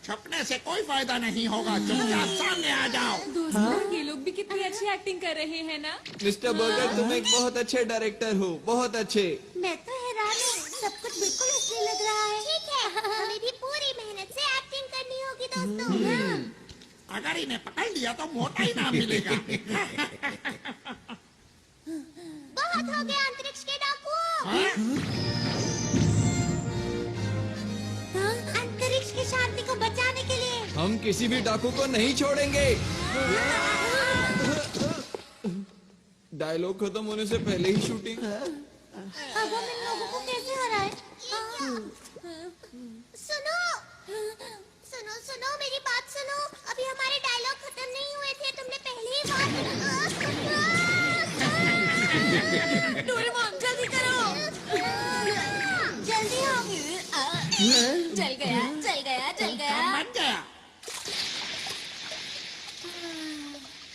छुपने से कोई फायदा नहीं होगा। चुपचाप सामने आ जाओ। दोस्तों, ये लोग भी कितनी अच्छी एक्टिंग कर रहे हैं ना। मिस्टर बर्गर, तुम एक बहुत अच्छे डायरेक्टर हो, बहुत अच्छे। मैं तो हैरान हूँ, सब कुछ बिल्कुल असली लग रहा है। ठीक अगर इन्हें पकड़ लिया तो मोटा ही नाम मिलेगा। बहुत हो गया अंतरिक्ष के डाकुओं। अंतरिक्ष की शांति को बचाने के लिए हम किसी भी डाकू को नहीं छोड़ेंगे। डायलॉग खत्म होने से पहले ही शूटिंग। अब हम इन लोगों को कैसे हराएं? सुनो सुनो सुनो मेरी बात सुनो। अभी हमारे डायलॉग खत्म नहीं हुए थे, तुमने पहले ही बात। डोरेमोन जल्दी करो। जल्दी हो। चल गया चल गया चल गया। बन गया।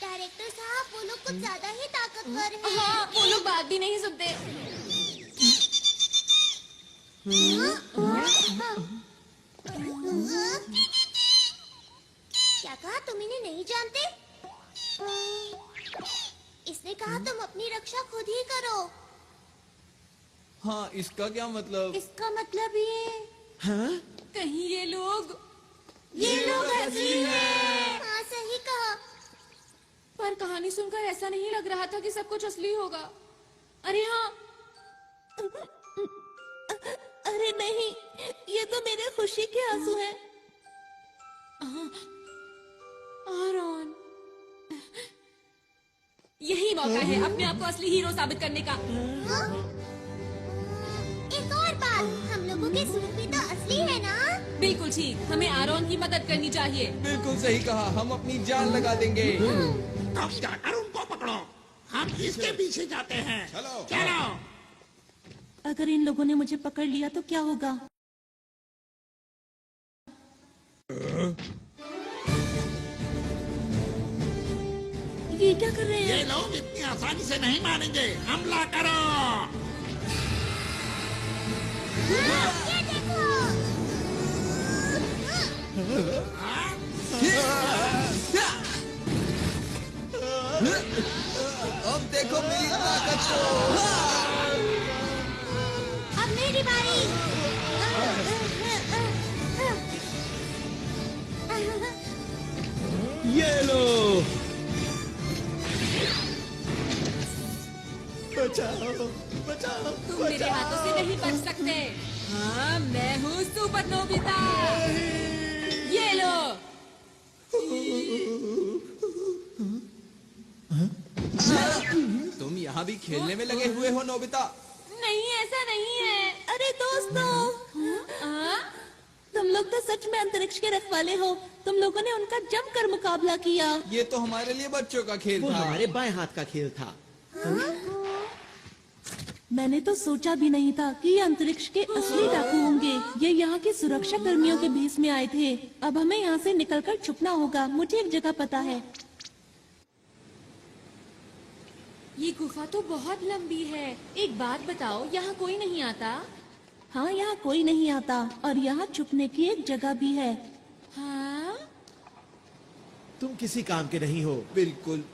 डायरेक्टर साहब वो लोग कुछ ज्यादा ही ताकतवर हैं। हाँ, वो लोग बात भी नहीं सुनते। क्या कहा? तुम इन्हें नहीं जानते? इसने कहा तुम अपनी रक्षा खुद ही करो। हाँ, इसका क्या मतलब? इसका मतलब ये कहीं ये लोग असली हैं। हाँ सही कहा। पर कहानी सुनकर ऐसा नहीं लग रहा था कि सब कुछ असली होगा। अरे हाँ, अरे नहीं, ये तो मेरे खुशी के आंसू हैं। आरॉन, यही मौका है अपने आप को असली हीरो साबित करने का। एक और बात, हम लोगों के सूट भी तो असली है ना? बिल्कुल ठीक, हमें आरॉन की मदद करनी चाहिए। बिल्कुल सही कहा, हम अपनी जान लगा देंगे। अब जाकर उनको पकड़ो, हम इसके पीछे जाते हैं। चलो चलो। अगर इन लोगों ने मुझे पकड़ लिया तो क्या होगा? ये क्या कर रहे ये हैं? लोग इतनी आसानी से नहीं मानेंगे। हमला करो। ये देखो। अब देखो मेरी ताकत को। अब मेरी बारी। ये लो। बचाओ बचाओ। तुम मेरे हाथों से नहीं बच सकते। हाँ, मैं हूँ सुपर नोबिता। ये लो। तुम यहाँ भी खेलने में लगे हुए हो नोबिता? नहीं, ऐसा नहीं है। अरे दोस्तों, तुम लोग तो सच में अंतरिक्ष के रखवाले हो। तुम लोगों ने उनका जमकर मुकाबला किया। ये तो हमारे लिए बच्चों का खेल वो था। हमारे बाएं हाथ का खेल था। मैंने तो सोचा भी नहीं था कि ये अंतरिक्ष के असली डाकू होंगे। ये यहाँ के सुरक्षा कर्मियों के भेष में आए थे। अब हमें यहाँ से निकलकर छुपना होगा। मुझे एक जगह पता है। ये गुफा तो बहुत लंबी है। एक बात बताओ, यहाँ कोई नहीं आता? हाँ, यहाँ कोई नहीं आता और यहाँ छुपने की एक जगह भी है। हाँ? तुम किसी काम के नहीं हो। बिल्कुल।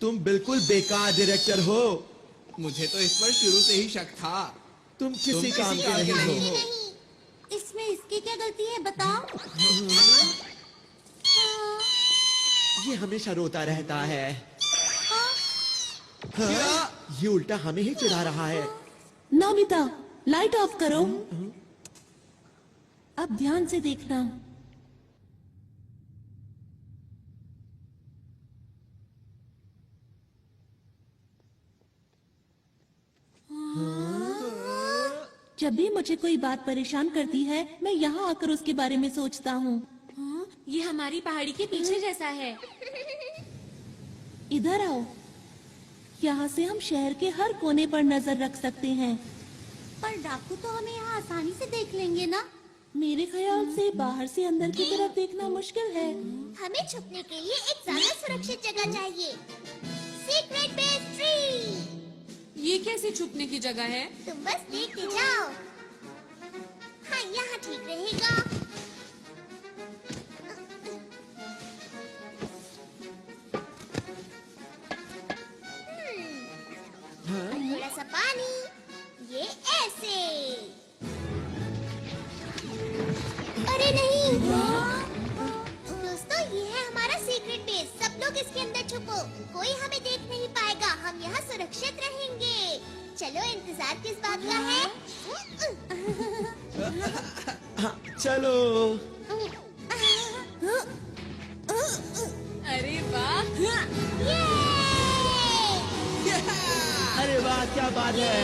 तुम बिल्कुल बेकार डायरेक्टर हो। मुझे तो इस पर शुरू से ही शक था। तुम किसी काम के नहीं हो। नहीं, इसमें इसकी क्या गलती है बताओ? ये हमेशा रोता रहता है। क्या? ये उल्टा हमें ही चिढ़ा रहा है। नोबिता, लाइट ऑफ करो। अब ध्यान से देखना। जब भी मुझे कोई बात परेशान करती है, मैं यहाँ आकर उसके बारे में सोचता हूँ। हाँ? ये हमारी पहाड़ी के पीछे जैसा है। इधर आओ। यहाँ से हम शहर के हर कोने पर नजर रख सकते हैं। पर डाकू तो हमें यहाँ आसानी से देख लेंगे ना? मेरे ख्याल से बाहर से अंदर की तरफ देखना मुश्किल है। हमें छुपने के लिए एक ज्यादा सुरक्षित जगह चाहिए। Secret base tree. ये कैसी छुपने की जगह है? तुम बस देखते जाओ। हाँ, यहाँ ठीक रहेगा। थोड़ा सा पानी। ये ऐसे। अरे अरे नहीं। दोस्तों, ये है हमारा सीक्रेट बेस। सब लोग इसके अंदर छुपो, कोई हमें देख नहीं पाएगा। हम यहाँ सुरक्षित रहेंगे। चलो, इंतजार किस बात का है? हाँ, चलो। अरे वाह! अरे वाह, क्या बात है।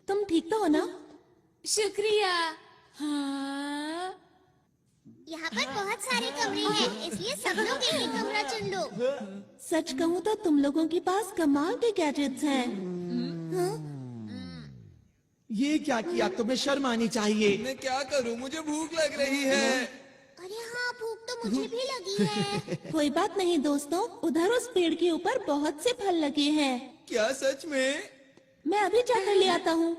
तुम ठीक तो हो ना? शुक्रिया। हाँ। यहाँ पर बहुत सारे कमरे हैं, इसलिए सब लोग एक ही कमरा चुन लो। सच कहूँ तो तुम लोगों के पास कमाल के गैजेट्स हैं। ये क्या किया? तुम्हें शर्म आनी चाहिए। मैं क्या करूं? मुझे भूख लग रही है। अरे हाँ, भूख तो मुझे भी लगी है। कोई बात नहीं दोस्तों, उधर उस पेड़ के ऊपर बहुत से फल लगे हैं। क्या सच में? मैं अभी जाकर ले आता हूँ।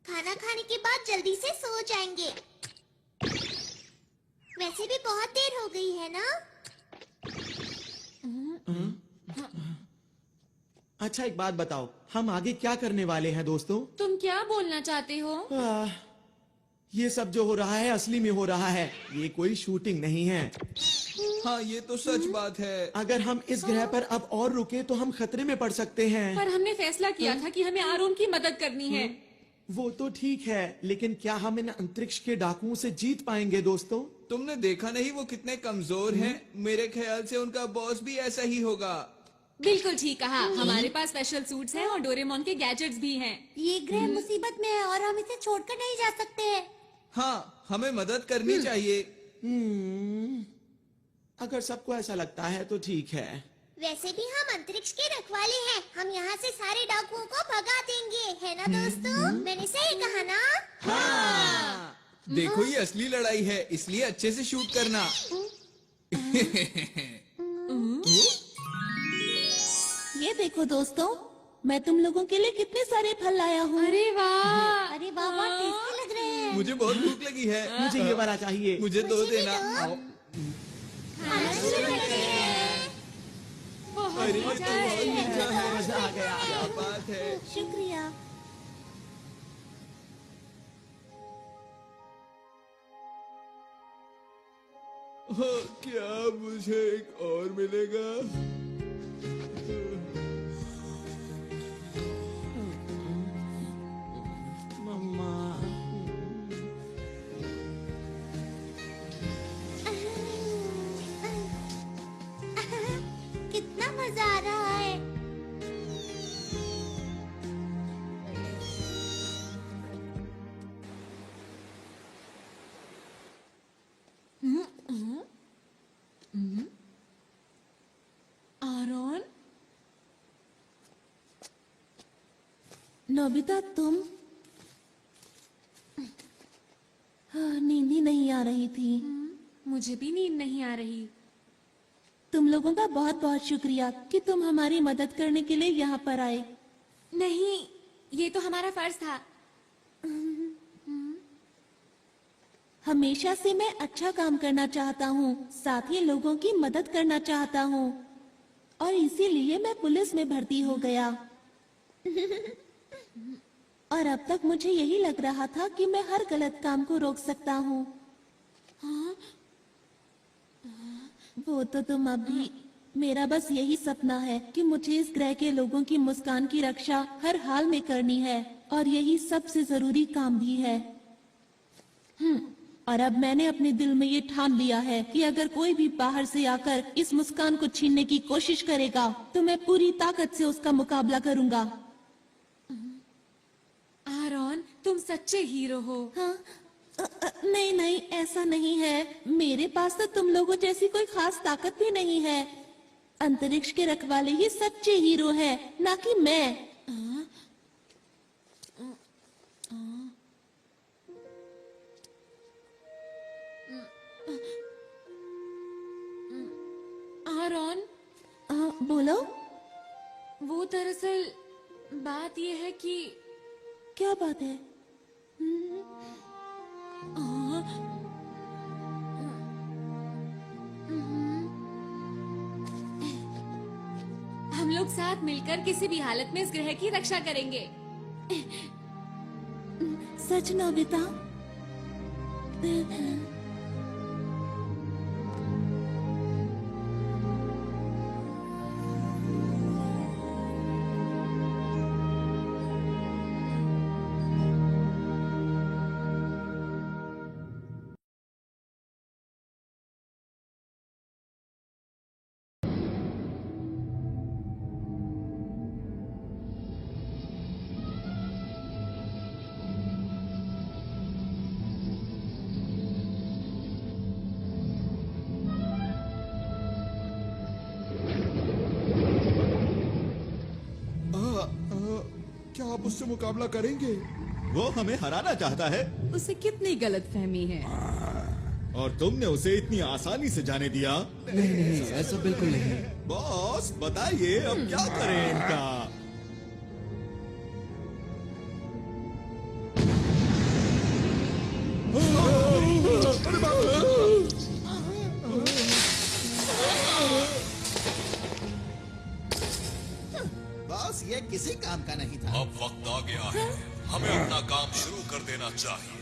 खाना खाने के बाद जल्दी से सो जाएंगे। वैसे भी बहुत देर हो गई है ना? अच्छा, एक बात बताओ, हम आगे क्या करने वाले हैं दोस्तों? तुम क्या बोलना चाहते हो? ये सब जो हो रहा है असली में हो रहा है, ये कोई शूटिंग नहीं है। हाँ, ये तो सच बात है। अगर हम इस ग्रह पर अब और रुके तो हम खतरे में पड़ सकते हैं। पर हमने फैसला किया था कि हमें आरोन की मदद करनी है। वो तो ठीक है, लेकिन क्या हम इन अंतरिक्ष के डाकुओं से जीत पाएंगे दोस्तों? तुमने देखा नहीं वो कितने कमजोर हैं? मेरे ख्याल से उनका बॉस भी ऐसा ही होगा। बिल्कुल ठीक कहा। हमारे पास स्पेशल सूट्स हैं और डोरेमोन के गैजेट्स भी हैं। ये ग्रह मुसीबत में है और हम इसे छोड़कर नहीं जा सकते। हाँ, हमें मदद करनी चाहिए। अगर सबको ऐसा लगता है तो ठीक है। वैसे भी हम अंतरिक्ष के रखवाले हैं। हम यहाँ से सारे डाकुओं को भगा देंगे, है ना दोस्तों? मैंने सही कहा ना? हाँ। देखो, ये असली लड़ाई है, इसलिए अच्छे से शूट करना। ये देखो दोस्तों, मैं तुम लोगों के लिए कितने सारे फल लाया हूँ। अरे वाह! अरे वाह, बहुत टेस्टी लग रहे हैं। मुझे बहुत भूख लगी है। मुझे ये वाला चाहिए। मुझे दो मुझे भी देना। दो। आओ। खाना शुरू करते हैं। बहुत अरे, मजा तो बहुत है। मीठा है। मजा आ गया। क्या बात है। शुक्रिया। हाँ, क्या मुझे एक और मिलेगा? मम्मा। कितना मजा आ रहा है। आरोन, नोबिता, तुम? हाँ, नींद ही नहीं आ रही थी। मुझे भी नींद नहीं आ रही। तुम लोगों का बहुत बहुत शुक्रिया कि तुम हमारी मदद करने के लिए यहाँ पर आए। नहीं, ये तो हमारा फर्ज था। हमेशा से मैं अच्छा काम करना चाहता हूँ, साथ ही लोगों की मदद करना चाहता हूँ, और इसीलिए मैं पुलिस में भर्ती हो गया। और अब तक मुझे यही लग रहा था कि मैं हर गलत काम को रोक सकता हूँ। वो तो तुम अभी। मेरा बस यही सपना है कि मुझे इस ग्रह के लोगों की मुस्कान की रक्षा हर हाल में करनी है, और यही सबसे जरूरी काम भी है। और अब मैंने अपने दिल में ये ठान लिया है कि अगर कोई भी बाहर से आकर इस मुस्कान को छीनने की कोशिश करेगा तो मैं पूरी ताकत से उसका मुकाबला करूंगा। आरोन, तुम सच्चे हीरो हो। हाँ? नहीं नहीं, ऐसा नहीं है। मेरे पास तो तुम लोगों जैसी कोई खास ताकत भी नहीं है। अंतरिक्ष के रखवाले ही सच्चे हीरो हैं, ना कि मैं। आरोन, बोलो। वो दरअसल बात ये है कि क्या बात है? आ, साथ मिलकर किसी भी हालत में इस ग्रह की रक्षा करेंगे। सच नोबिता? क्या आप उससे मुकाबला करेंगे? वो हमें हराना चाहता है उसे कितनी गलतफहमी है। और तुमने उसे इतनी आसानी से जाने दिया। नहीं, ऐसा बिल्कुल नहीं। बॉस बताइए अब क्या करें इनका? बॉस ये किसी काम का नहीं था। अब वक्त आ गया है, हमें अपना काम शुरू कर देना चाहिए।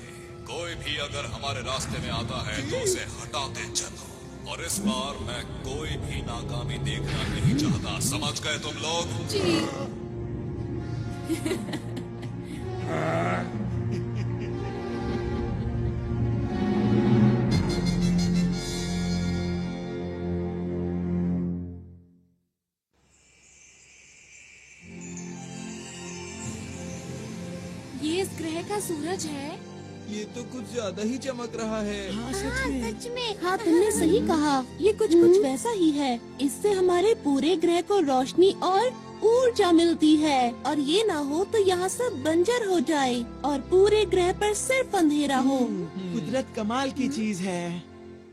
कोई भी अगर हमारे रास्ते में आता है तो उसे हटाते चलो। और इस बार मैं कोई भी नाकामी देखना नहीं चाहता, समझ गए तुम लोग? जी। ये इस ग्रह का सूरज है। ये तो कुछ ज्यादा ही चमक रहा है। हाँ सच में। हाँ तुमने सही कहा, ये कुछ वैसा ही है। इससे हमारे पूरे ग्रह को रोशनी और ऊर्जा मिलती है, और ये ना हो तो यहाँ सब बंजर हो जाए और पूरे ग्रह पर सिर्फ अंधेरा हो। कुदरत कमाल की चीज है।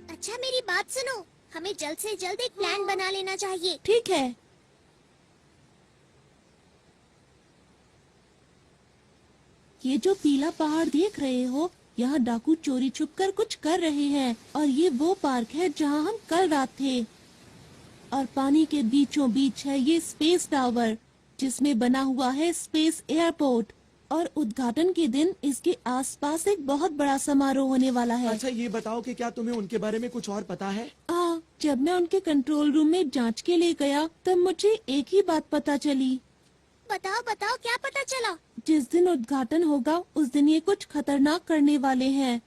अच्छा मेरी बात सुनो, हमें जल्द से जल्द एक प्लान बना लेना चाहिए। ठीक है। ये जो पीला पहाड़ देख रहे हो, यहाँ डाकू चोरी छुपकर कुछ कर रहे हैं, और ये वो पार्क है जहाँ हम कल रात थे। और पानी के बीचों बीच है ये स्पेस टावर, जिसमें बना हुआ है स्पेस एयरपोर्ट। और उद्घाटन के दिन इसके आसपास एक बहुत बड़ा समारोह होने वाला है। अच्छा ये बताओ कि क्या तुम्हें उनके बारे में कुछ और पता है? जब मैं उनके कंट्रोल रूम में जांच के लिए गया तब मुझे एक ही बात पता चली। बताओ बताओ क्या पता चला? जिस दिन उद्घाटन होगा उस दिन ये कुछ खतरनाक करने वाले हैं।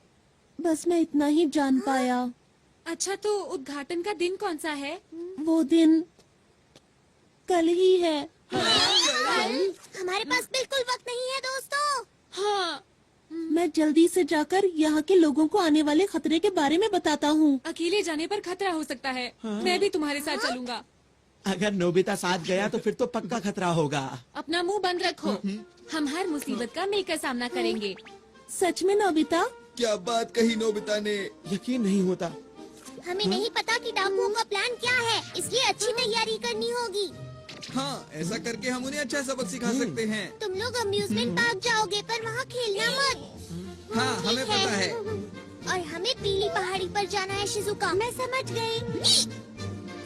बस मैं इतना ही जान पाया। अच्छा तो उद्घाटन का दिन कौन सा है? वो दिन कल ही है। हमारे पास बिल्कुल वक्त नहीं है दोस्तों। हाँ। मैं जल्दी से जाकर यहाँ के लोगों को आने वाले खतरे के बारे में बताता हूँ। अकेले जाने पर खतरा हो सकता है। मैं भी तुम्हारे साथ चलूंगा। अगर नोबिता साथ गया तो फिर तो पक्का खतरा होगा। अपना मुंह बंद रखो। हम हर मुसीबत का मिलकर सामना करेंगे। सच में नोबिता? क्या बात कही नोबिता ने। यकीन नहीं होता। हमें नहीं पता कि डाकुओं का प्लान क्या है, इसलिए अच्छी तैयारी करनी होगी। हाँ ऐसा करके हम उन्हें अच्छा सबक सिखा सकते हैं। तुम लोग अम्यूजमेंट पार्क जाओगे पर वहाँ खेलना मत। हाँ हमें पता है। और हमें पीली पहाड़ी पर जाना है शिजुका। मैं समझ गई।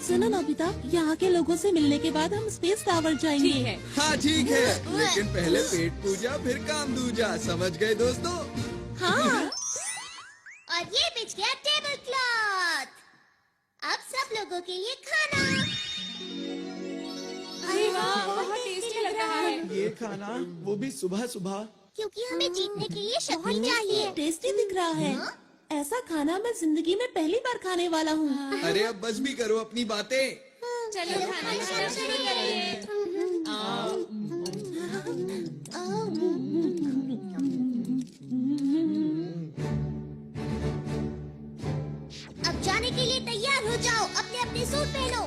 सुनो नोबिता, यहाँ के लोगों से मिलने के बाद हम स्पेस टावर जाएंगे। ठीक है। हाँ ठीक है, लेकिन पहले पेट पूजा फिर काम दूजा, समझ गए दोस्तों? हाँ। और ये बिछ गया टेबल क्लॉथ। अब सब लोगों के लिए खाना। अरे वाह, बहुत टेस्टी लग रहा है। ये खाना वो भी सुबह सुबह। क्योंकि हमें जीतने के लिए शक्ति चाहिए। टेस्टी दिख रहा है। ऐसा खाना मैं जिंदगी में पहली बार खाने वाला हूँ। अरे अब बस भी करो अपनी बातें। चलो खाना शुरू करिए। अब जाने के लिए तैयार हो जाओ, अपने अपने सूट पहनो।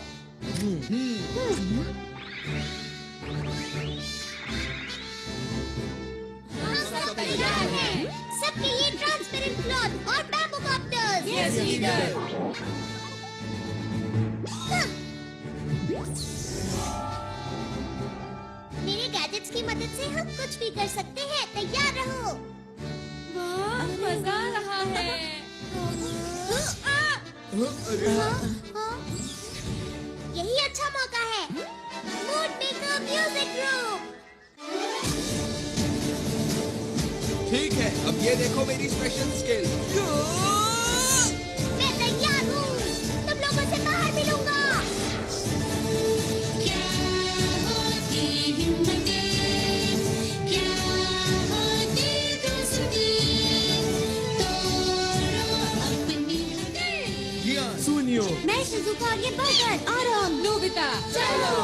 हम सब तैयार हैं। सबके लिए ट्रांसपेरेंट क्लॉथ और बैम्बू कॉप्टर्स। Yes leader. मेरे गैजेट्स की मदद से हम कुछ भी कर सकते हैं। तैयार रहो। वाह, मजा आ रहा है। यही अच्छा मौका है। मूड में म्यूजिक ग्रुप। ठीक है, अब ये देखो मेरी स्पेशल स्किल। मैं तैयार हूँ, तुम लोगों से बाहर मिलूंगा। क्या होती हिम्मतें, क्या होती दोस्ती, तोड़ो अपनी हदें। जियान, सुनियो, मैं शिजुका, ये बर्गर, आराम, नोबिता चलो।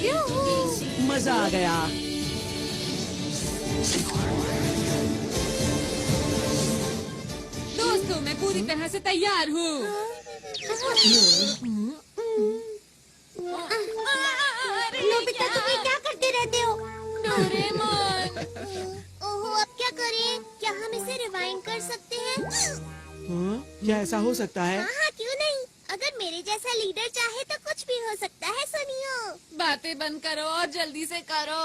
ये मजा आ गया। दोस्तों, मैं पूरी तरह से तैयार हूँ। नोबिता, तुम ये क्या करते रहते हो? डोरेमोन, ओहो, अब क्या करें? क्या हम इसे रिवाइंड कर सकते हैं? हाँ? क्या ऐसा हो सकता है? हाँ, क्यों नहीं? अगर मेरे जैसा लीडर चाहे तो कुछ भी हो सकता है। सुनियो। बातें बंद करो और जल्दी से करो।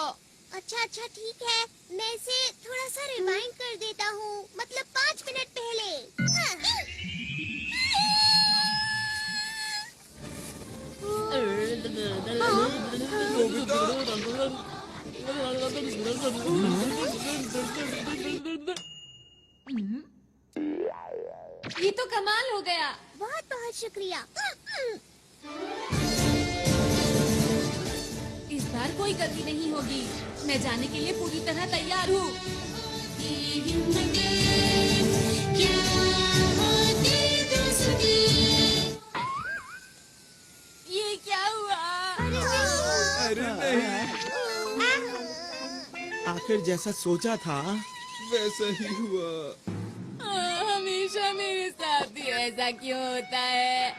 अच्छा अच्छा, ठीक है, मैं इसे थोड़ा सा रिवाइंड कर देता हूँ, मतलब 5 मिनट पहले। ये तो कमाल हो गया। बहुत बहुत शुक्रिया। इस बार कोई गलती नहीं होगी। मैं जाने के लिए पूरी तरह तैयार हूँ। ये क्या हुआ? अरे नहीं, आखिर जैसा सोचा था। वैसा ही हुआ। हमेशा मेरे साथ ही ऐसा क्यों होता है?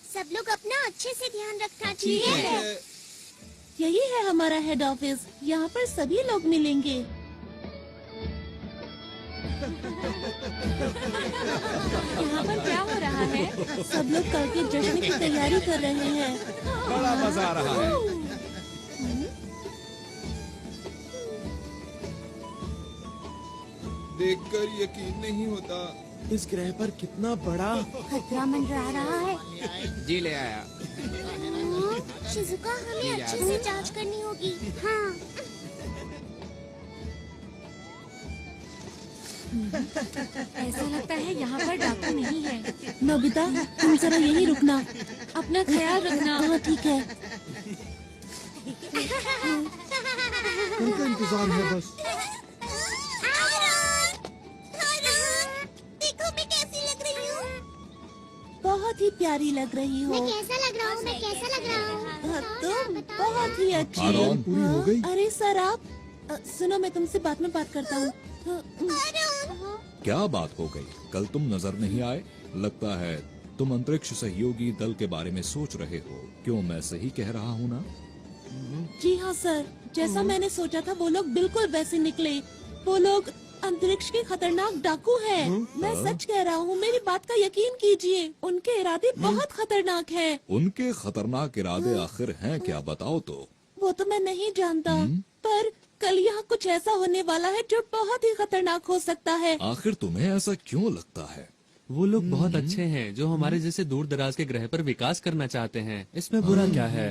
सब लोग अपना अच्छे से ध्यान रखना, ठीक ठीक है? है। यही है हमारा हेड ऑफिस। यहाँ पर सभी लोग मिलेंगे। यहाँ पर क्या हो रहा है? सब लोग कल के जश्न की तैयारी कर रहे हैं। बड़ा मजा आ रहा है। देखकर यकीन नहीं होता। इस ग्रह पर कितना बड़ा खतरा मंडरा रहा है। जी ले आया। शिजुका, हमें अच्छे से जांच करनी होगी। हाँ। ऐसा लगता है यहाँ पर डाकू नहीं है। नोबिता, तुम जरा यहीं रुकना। अपना ख्याल रखना। हाँ, ठीक है। उनका इंतजार है बस। देखो मैं कैसी लग रही हूँ। बहुत ही प्यारी लग रही हो। मैं कैसा लग रहा हूँ? मैं कैसा लग रहा हूँ? तुम बहुत ही अच्छी। आरोन, पूरी हो गई? अरे सर, आप सुनो, मैं तुमसे बाद में बात करता हूँ। क्या बात हो गई? कल तुम नजर नहीं आए। लगता है तुम अंतरिक्ष सहयोगी दल के बारे में सोच रहे हो। क्यों, मैं सही कह रहा हूँ ना? जी हाँ सर, जैसा मैंने सोचा था वो लोग बिल्कुल वैसे निकले। वो लोग अंतरिक्ष के खतरनाक डाकू हैं। मैं सच कह रहा हूँ, मेरी बात का यकीन कीजिए। उनके इरादे बहुत खतरनाक हैं। उनके खतरनाक इरादे आखिर हैं क्या, बताओ तो। वो तो मैं नहीं जानता, पर कल यहाँ कुछ ऐसा होने वाला है जो बहुत ही खतरनाक हो सकता है। आखिर तुम्हें ऐसा क्यों लगता है? वो लोग बहुत अच्छे हैं जो हमारे जैसे दूर दराज के ग्रह पर विकास करना चाहते हैं। इसमें बुरा क्या है?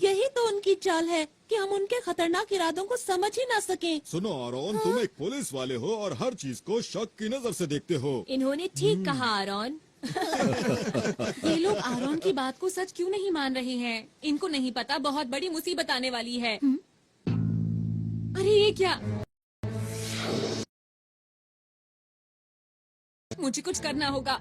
यही तो उनकी चाल है कि हम उनके खतरनाक इरादों को समझ ही ना सकें। सुनो आरोन, तुम एक पुलिस वाले हो और हर चीज को शक की नजर से देखते हो। इन्होंने ठीक कहा आरोन। ये लोग आरोन की बात को सच क्यों नहीं मान रहे हैं? इनको नहीं पता बहुत बड़ी मुसीबत आने वाली है। अरे ये क्या? मुझे कुछ करना होगा।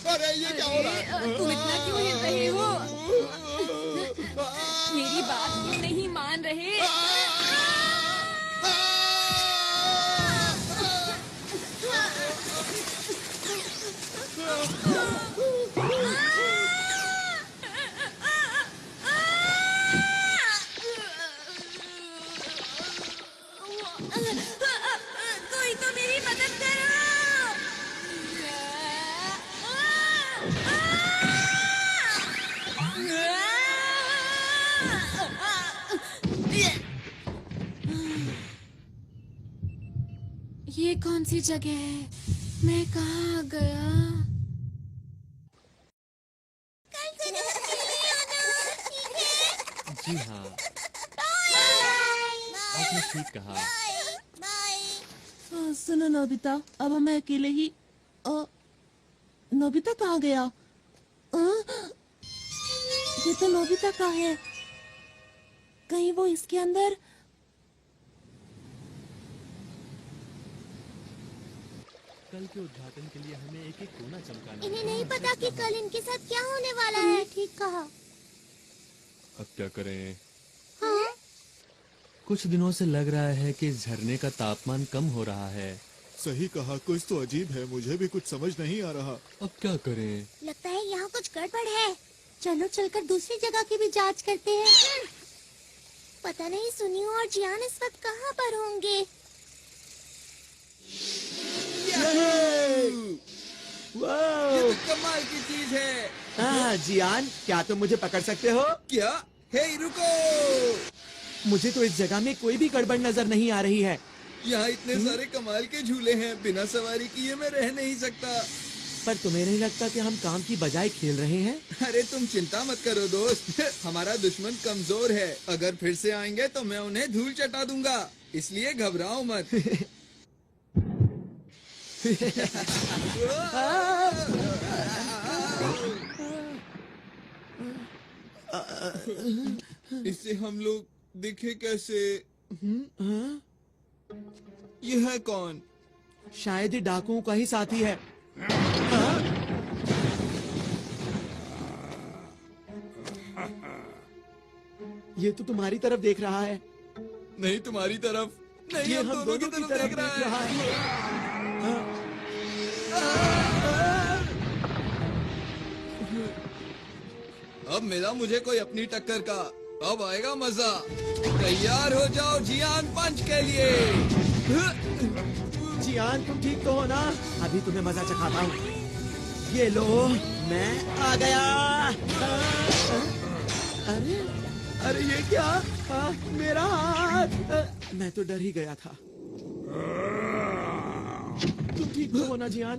अरे ये क्या हो रहा है? तुम इतना क्यों हिल रहे हो? मेरी बात क्यों नहीं मान रहे? कोई तो मेरी मदद करो। ये कौन सी जगह है? मैं कहाँ आ गया? जी हाँ, आपने ठीक कहा। सुनो नोबिता, अब हमें अकेले ही नोबिता कहाँ गया? ये तो नोबिता का है। कहीं वो इसके अंदर? कल के उद्घाटन के लिए हमें एक एक कोना चमकाना इन्हें है। नहीं पता कि कल इनके साथ क्या होने वाला है। ठीक कहा। अब क्या करें? हाँ? कुछ दिनों से लग रहा है कि इस झरने का तापमान कम हो रहा है। सही कहा, कुछ तो अजीब है, मुझे भी कुछ समझ नहीं आ रहा। अब क्या करें? लगता है यहाँ कुछ गड़बड़ है। चलो चलकर दूसरी जगह की भी जांच करते हैं। पता नहीं सुनियो और जियान इस वक्त कहाँ पर होंगे। ये तो कमाल की चीज है। हाँ जियान, क्या तुम मुझे पकड़ सकते हो? क्या? हे रुको, मुझे तो इस जगह में कोई भी गड़बड़ नजर नहीं आ रही है। यहाँ इतने सारे कमाल के झूले हैं, बिना सवारी किए मैं रह नहीं सकता। पर तुम्हें नहीं लगता कि हम काम की बजाय खेल रहे हैं? अरे तुम चिंता मत करो दोस्त, हमारा दुश्मन कमजोर है। अगर फिर से आएंगे तो मैं उन्हें धूल चटा दूंगा, इसलिए घबराओ मत। इससे हम लोग दिखे कैसे? यह है कौन? शायद ये डाकुओं का ही साथी है। ये तो तुम्हारी तरफ देख रहा है। नहीं तुम्हारी तरफ नहीं, ये हम दोनों की तरफ देख रहा है। अब मिला मुझे कोई अपनी टक्कर का, अब आएगा मजा। तैयार हो जाओ जियान पंच के लिए। जियान तुम ठीक तो हो ना? अभी तुम्हें मजा चखाता हूँ। ये लो, मैं आ गया। अरे अरे ये क्या? मेरा हाथ। मैं तो डर ही गया था। तुम ठीक तो हो ना जियान?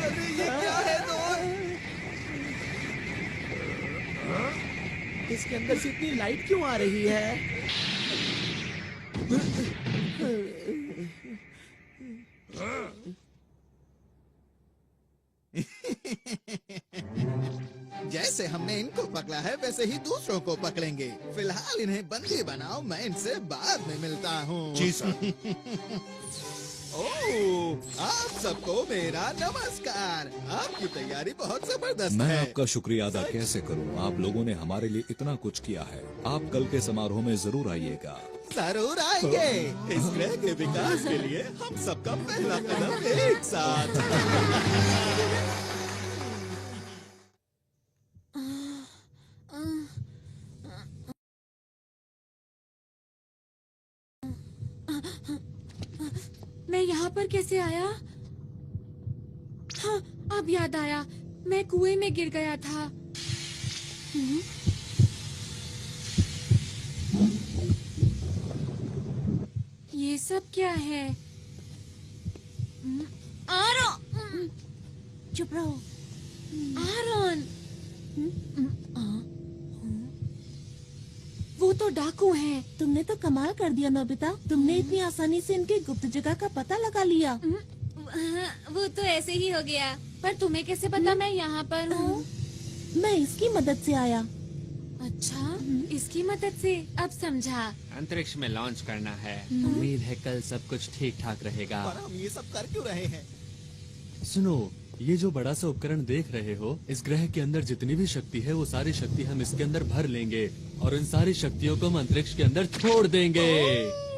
अरे ये क्या है दोस्त? इसके अंदर से इतनी लाइट क्यों आ रही है? जैसे हमने इनको पकड़ा है वैसे ही दूसरों को पकड़ेंगे। फिलहाल इन्हें बंदी बनाओ, मैं इनसे बाद में मिलता हूँ। जी सर। ओह, आप सबको मेरा नमस्कार। आपकी तैयारी बहुत जबरदस्त मैं है। आपका शुक्रिया अदा कैसे करूं? आप लोगों ने हमारे लिए इतना कुछ किया है। आप कल के समारोह में जरूर आइएगा। जरूर आएंगे। इस ग्रह के विकास के लिए हम सबका पहला कदम एक साथ। मैं यहाँ पर कैसे आया? हाँ, अब याद आया, मैं कुएं में गिर गया था। ये सब क्या है? आरोन! चुप रहो। आरोन! वो तो डाकू हैं। तुमने तो कमाल कर दिया नोबिता। तुमने इतनी आसानी से इनकी गुप्त जगह का पता लगा लिया। वो तो ऐसे ही हो गया। पर तुम्हें कैसे पता मैं यहाँ पर हूँ? मैं इसकी मदद से आया। अच्छा, इसकी मदद से अब समझा। अंतरिक्ष में लॉन्च करना है। उम्मीद है कल सब कुछ ठीक ठाक रहेगा। पर हम ये सब कर क्यों रहे हैं? सुनो, ये जो बड़ा सा उपकरण देख रहे हो, इस ग्रह के अंदर जितनी भी शक्ति है वो सारी शक्ति हम इसके अंदर भर लेंगे और इन सारी शक्तियों को हम अंतरिक्ष के अंदर छोड़ देंगे।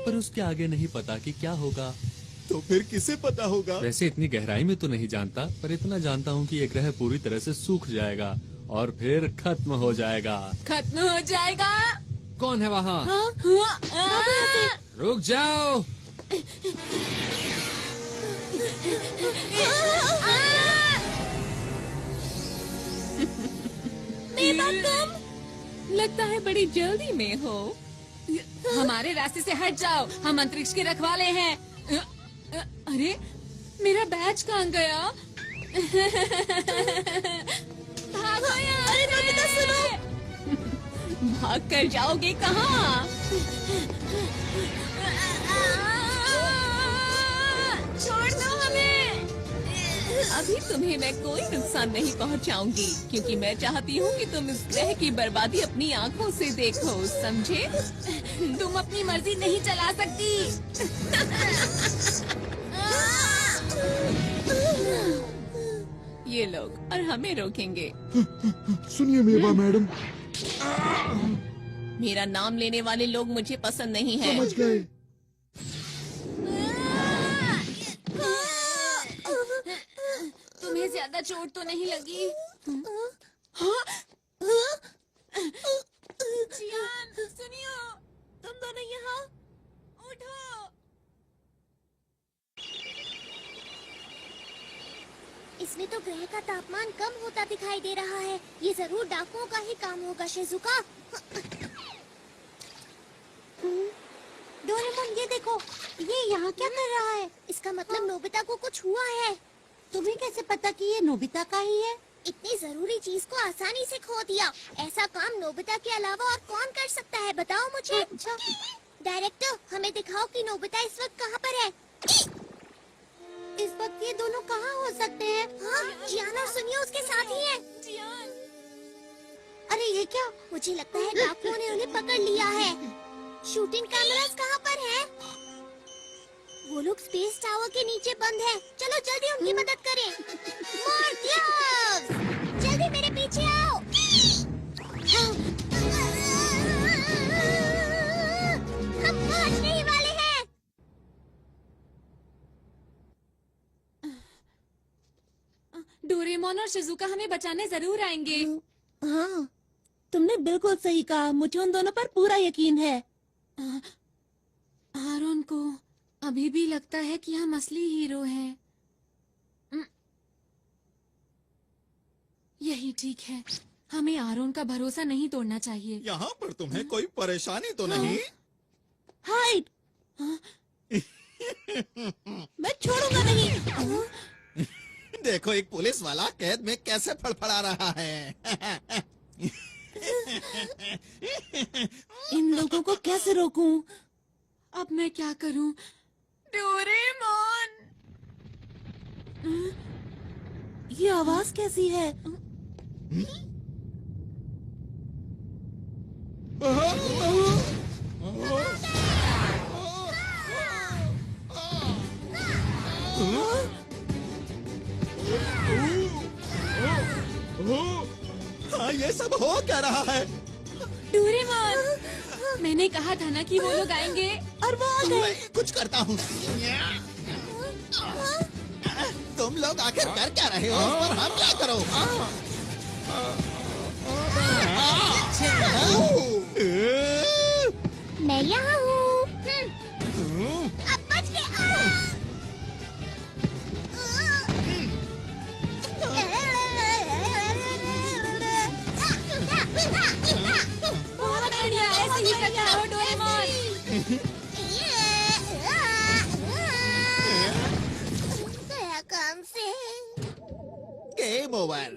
पर उसके आगे नहीं पता कि क्या होगा। तो फिर किसे पता होगा? वैसे इतनी गहराई में तो नहीं जानता, पर इतना जानता हूँ कि ये ग्रह पूरी तरह से सूख जाएगा और फिर खत्म हो जाएगा। खत्म हो जाएगा? कौन है वहाँ? रुक जाओ। मेरा कम लगता है बड़ी जल्दी में हो। हमारे रास्ते से हट जाओ, हम अंतरिक्ष के रखवाले हैं। अरे मेरा बैच कहाँ गया? भागो यहाँ अरे नोबिता सुनो। भाग कर जाओगे कहाँ? छोड़ दो हमें। अभी तुम्हें मैं कोई नुकसान नहीं पहुंचाऊंगी, क्योंकि मैं चाहती हूँ कि तुम इस ग्रह की बर्बादी अपनी आंखों से देखो, समझे? तुम अपनी मर्जी नहीं चला सकती। ये लोग और हमें रोकेंगे। सुनिए मेवा मैडम, मेरा नाम लेने वाले लोग मुझे पसंद नहीं है। समझ गए। तुम्हें ज्यादा चोट तो नहीं लगी? जियान, सुनियो, तुम दोनों यहाँ उठो। इसमें तो ग्रह का तापमान कम होता दिखाई दे रहा है। ये जरूर डाकुओं का ही काम होगा, शिजुका। डोरेमोन, ये देखो, ये यहाँ क्या कर रहा है? इसका मतलब नोबिता को कुछ हुआ है। तुम्हें कैसे पता कि ये नोबिता का ही है? इतनी जरूरी चीज को आसानी से खो दिया। ऐसा काम नोबिता के अलावा और कौन कर सकता है, बताओ मुझे। डायरेक्टर, हमें दिखाओ कि नोबिता इस वक्त कहाँ पर है। इस वक्त ये दोनों कहाँ हो सकते हैं? हाँ, जियान और सुनियो उसके साथ ही हैं। जियान, अरे ये क्या? मुझे लगता है डाकुओं ने उन्हें पकड़ लिया है। शूटिंग कैमरास कहाँ पर है? वो लोग स्पेस टावर के नीचे बंद है। चलो जल्दी उनकी मदद करें। मोर्टियस, जल्दी मेरे पीछे आओ। हम पहुंचने ही वाले हैं। डोरेमोन और शिजुका हमें बचाने जरूर आएंगे। हाँ, तुमने बिल्कुल सही कहा। मुझे उन दोनों पर पूरा यकीन है। आरोन को अभी भी लगता है कि हम असली हीरो हैं। यही ठीक है। हमें आरोन का भरोसा नहीं तोड़ना चाहिए। यहाँ पर तुम्हें कोई परेशानी तो नहीं? हाइड, मैं छोड़ूंगा नहीं। देखो, एक पुलिस वाला कैद में कैसे फड़फड़ा रहा है। इन लोगों को कैसे रोकूं? अब मैं क्या करूं? डोरेमोन, ये आवाज कैसी है? हाँ, ये सब हो क्या रहा है? डोरेमोन, मैंने कहा था ना कि वो लोग आएंगे। और वो आ गए। मैं कुछ करता हूँ। तुम लोग आखिर कर क्या रहे हो? इस पर हमला करो। मैं यहाँ हूँ। अब बच के बहुत बढ़िया, ऐसे ही करते रहो डोरेमोन। गया काम से। Game over.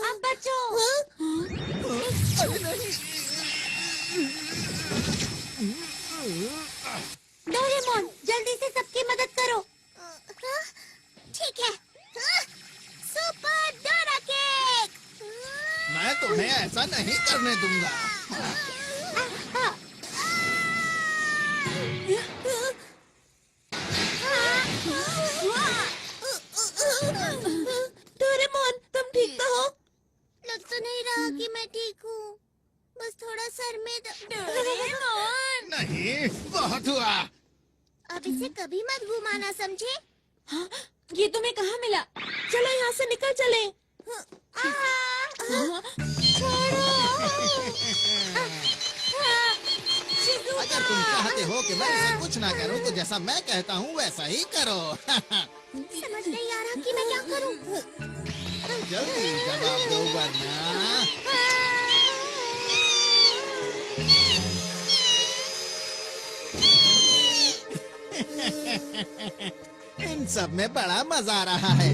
अब बचो। अरे नहीं। डोरेमोन, जल्दी से सबकी मदद करो। ठीक है। Super Dora cake. मैं तुम्हें ऐसा नहीं करने दूंगा। डोरेमोन, तुम ठीक तो हो? लग तो नहीं रहा कि मैं ठीक हूँ। बस थोड़ा सर में डोरेमोन, नहीं, बहुत हुआ। अब इसे कभी मत घुमाना, समझे? हाँ, ये तुम्हें कहाँ मिला? चलो यहाँ से निकल चले। अगर तुम चाहते हो कि मैं इसे कुछ ना करूं, तो जैसा मैं कहता हूँ वैसा ही करो। समझ नहीं आ रहा कि मैं क्या करूँ। जल्दी जवाब दो वरना। इन सब में बड़ा मजा आ रहा है।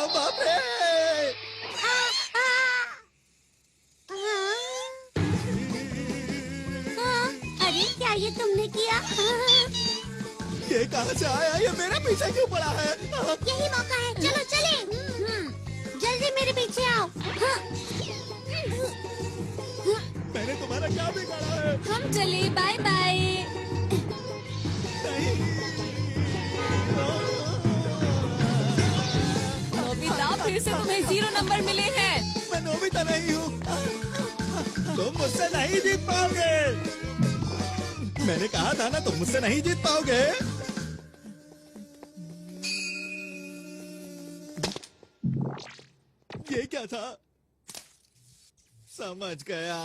बाप रे! अरे क्या ये तुमने किया? ये कहाँ से आया? ये मेरे पीछे क्यों पड़ा है? यही मौका है, चलो चले। जल्दी मेरे पीछे आओ। मैंने तुम्हारा क्या बिगाड़ा है? हम चले, बाय बाय। नोबिता, फिर से तुम्हें 0 नंबर मिले हैं। मैं नोबिता नहीं हूँ। तुम मुझसे नहीं जीत पाओगे। मैंने कहा था ना, तुम मुझसे नहीं जीत पाओगे। ये क्या था? समझ गया।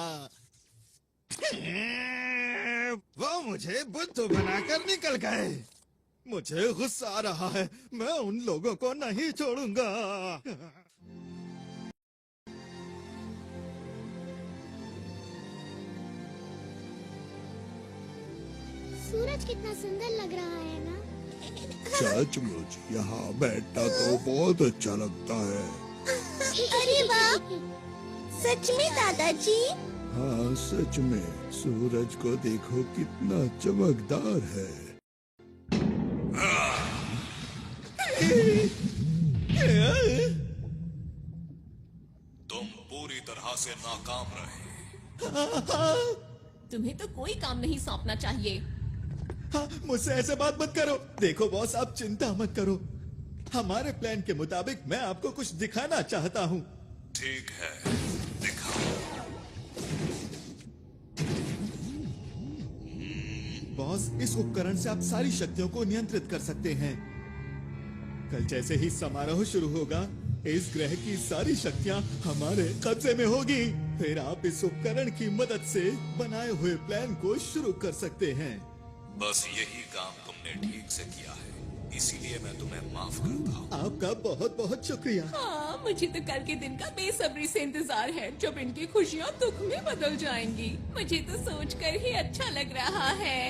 वो मुझे बुद्धू बनाकर निकल गए। मुझे गुस्सा आ रहा है। मैं उन लोगों को नहीं छोड़ूंगा। सूरज कितना सुंदर लग रहा है ना? सचमुच यहाँ बैठना तो बहुत अच्छा लगता है। अरे वाह, सच में दादाजी? हाँ सच में, सूरज को देखो कितना चमकदार है। तुम पूरी तरह से नाकाम रहे। तुम्हें तो कोई काम नहीं सौंपना चाहिए। हाँ, मुझसे ऐसे बात मत करो। देखो बॉस, आप चिंता मत करो। हमारे प्लान के मुताबिक मैं आपको कुछ दिखाना चाहता हूँ। ठीक है, दिखाओ। बॉस, इस उपकरण से आप सारी शक्तियों को नियंत्रित कर सकते हैं। कल जैसे ही समारोह शुरू होगा, इस ग्रह की सारी शक्तियाँ हमारे कब्जे में होगी। फिर आप इस उपकरण की मदद से बनाए हुए प्लान को शुरू कर सकते हैं। बस यही काम तुमने ठीक से किया है, इसीलिए मैं तुम्हें माफ करता हूँ। आपका बहुत बहुत शुक्रिया। हाँ, मुझे तो कल के दिन का बेसब्री से इंतजार है, जब इनकी खुशियाँ दुख में बदल जाएंगी। मुझे तो सोचकर ही अच्छा लग रहा है।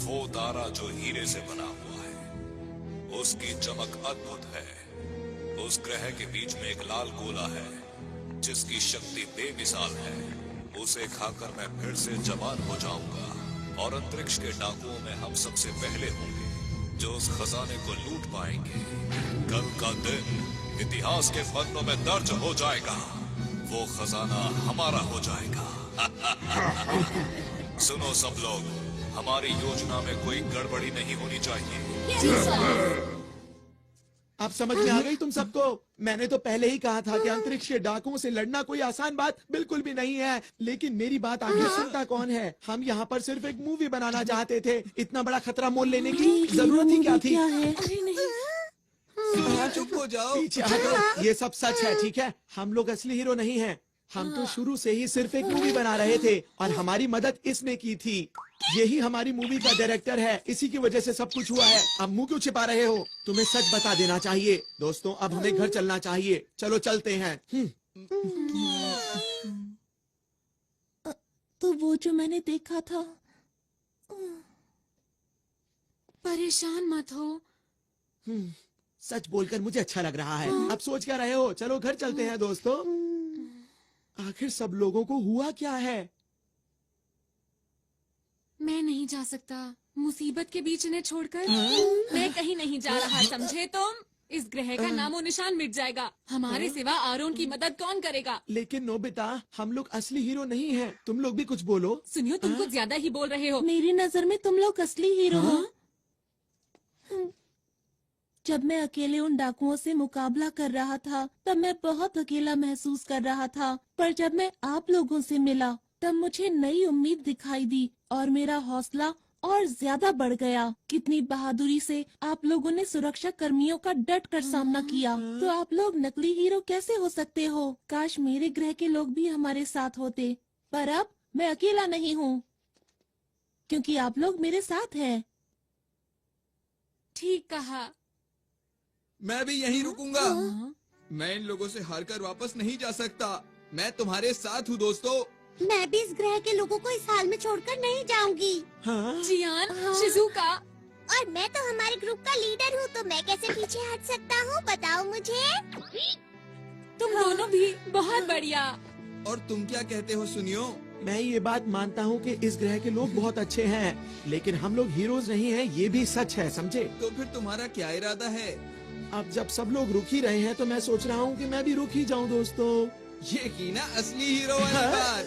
वो तारा जो हीरे से बना हुआ है, उसकी चमक अद्भुत है। उस ग्रह के बीच में एक लाल गोला है, जिसकी शक्ति बेमिसाल है। उसे खाकर मैं फिर से जवान हो जाऊंगा, और अंतरिक्ष के डाकुओं में हम सबसे पहले होंगे जो उस खजाने को लूट पाएंगे। कल का दिन इतिहास के पन्नों में दर्ज हो जाएगा। वो खजाना हमारा हो जाएगा। सुनो सब लोग, हमारी योजना में कोई गड़बड़ी नहीं होनी चाहिए। अब समझ में आ गई तुम सबको? मैंने तो पहले ही कहा था कि अंतरिक्ष के डाकुओं से लड़ना कोई आसान बात बिल्कुल भी नहीं है। लेकिन मेरी बात आखिर सुनता कौन है? हम यहाँ पर सिर्फ एक मूवी बनाना चाहते थे। इतना बड़ा खतरा मोल लेने की जरूरत ही क्या थी? अरे नहीं, सुनिए, चुप हो जाओ। पीछे हटो। ये सब सच है, ठीक है? हम लोग असली हीरो नहीं हैं। हम तो शुरू से ही सिर्फ एक मूवी बना रहे थे और हमारी मदद इसने की थी। यही हमारी मूवी का डायरेक्टर है, इसी की वजह से सब कुछ हुआ है। अब मुंह क्यों छिपा रहे हो? तुम्हें सच बता देना चाहिए। दोस्तों, अब हमें घर चलना चाहिए। चलो चलते हैं। तो वो जो मैंने देखा था। परेशान मत हो। सच बोलकर मुझे अच्छा लग रहा है। अब सोच क्या रहे हो? चलो घर चलते हैं दोस्तों। आखिर सब लोगों को हुआ क्या है? मैं नहीं जा सकता मुसीबत के बीच इन्हें छोड़कर। मैं कहीं नहीं जा रहा, समझे तुम? इस ग्रह का नामो निशान मिट जाएगा। हमारे सिवा आरोन की मदद कौन करेगा? लेकिन नोबिता, हम लोग असली हीरो नहीं हैं। तुम लोग भी कुछ बोलो। सुनियो, तुम कुछ ज्यादा ही बोल रहे हो। मेरी नजर में तुम लोग असली हीरो हो। जब मैं अकेले उन डाकुओं से मुकाबला कर रहा था, तब मैं बहुत अकेला महसूस कर रहा था। पर जब मैं आप लोगों से मिला, तब मुझे नई उम्मीद दिखाई दी और मेरा हौसला और ज्यादा बढ़ गया। कितनी बहादुरी से आप लोगों ने सुरक्षा कर्मियों का डट कर सामना किया। तो आप लोग नकली हीरो कैसे हो सकते हो? काश मेरे ग्रह के लोग भी हमारे साथ होते। पर अब मैं अकेला नहीं हूँ, क्योंकि आप लोग मेरे साथ हैं। ठीक कहा। मैं भी यहीं रुकूंगा। मैं इन लोगों से हारकर वापस नहीं जा सकता। मैं तुम्हारे साथ हूँ दोस्तों। मैं भी इस ग्रह के लोगों को इस हाल में छोड़कर नहीं जाऊंगी। हाँ? जियान, शिजुका, और मैं तो हमारे ग्रुप का लीडर हूँ, तो मैं कैसे पीछे हट सकता हूँ, बताओ मुझे। तुम दोनों भी बहुत बढ़िया। और तुम क्या कहते हो सुनियो? मैं ये बात मानता हूँ कि इस ग्रह के लोग बहुत अच्छे हैं, लेकिन हम लोग हीरोज नहीं हैं, ये भी सच है, समझे? तो फिर तुम्हारा क्या इरादा है? अब जब सब लोग रुक ही रहे हैं तो मैं सोच रहा हूँ कि मैं भी रुक ही जाऊँ दोस्तों। ये की ना असली हीरो वाली बात।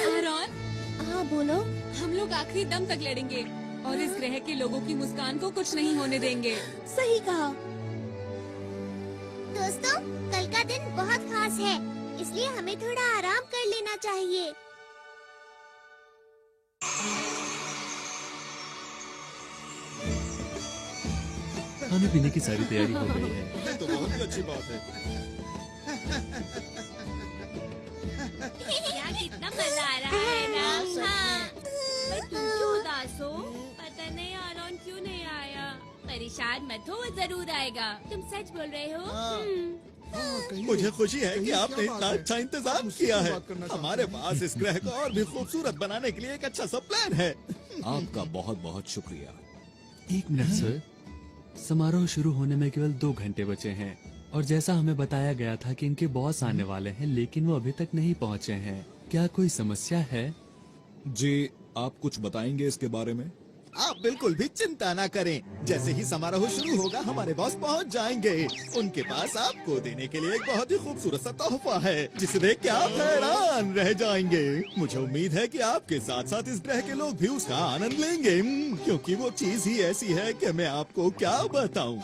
आरॉन, हाँ बोलो। हम लोग आखिरी दम तक लड़ेंगे और इस ग्रह के लोगों की मुस्कान को कुछ नहीं होने देंगे। सही कहा। दोस्तों, कल का दिन बहुत खास है, इसलिए हमें थोड़ा आराम कर लेना चाहिए। खाने पीने की सारी तैयारी हो गई है। ये तो बहुत ही अच्छी बात है। यार कितना मजा आ रहा है ना। हाँ। पर तुम क्यों उदास हो? पता नहीं आरॉन क्यों नहीं आया। परेशान मत हो, वो जरूर आएगा। तुम सच बोल रहे हो? मुझे खुशी है कि आपने इतना अच्छा इंतजाम किया है। हमारे पास इस ग्रह को और भी खूबसूरत बनाने के लिए एक अच्छा सा प्लान है। आपका बहुत बहुत शुक्रिया। 1 मिनट सर, समारोह शुरू होने में केवल 2 घंटे बचे हैं और जैसा हमें बताया गया था कि इनके बॉस आने वाले हैं, लेकिन वो अभी तक नहीं पहुंचे हैं। क्या कोई समस्या है? जी, आप कुछ बताएंगे इसके बारे में? आप बिल्कुल भी चिंता ना करें। जैसे ही समारोह शुरू होगा हमारे बॉस पहुंच जाएंगे। उनके पास आपको देने के लिए एक बहुत ही खूबसूरत सा तोहफा है, जिसे देख के आप हैरान रह जाएंगे। मुझे उम्मीद है कि आपके साथ साथ इस ग्रह के लोग भी उसका आनंद लेंगे, क्योंकि वो चीज ही ऐसी है कि मैं आपको क्या बताऊं।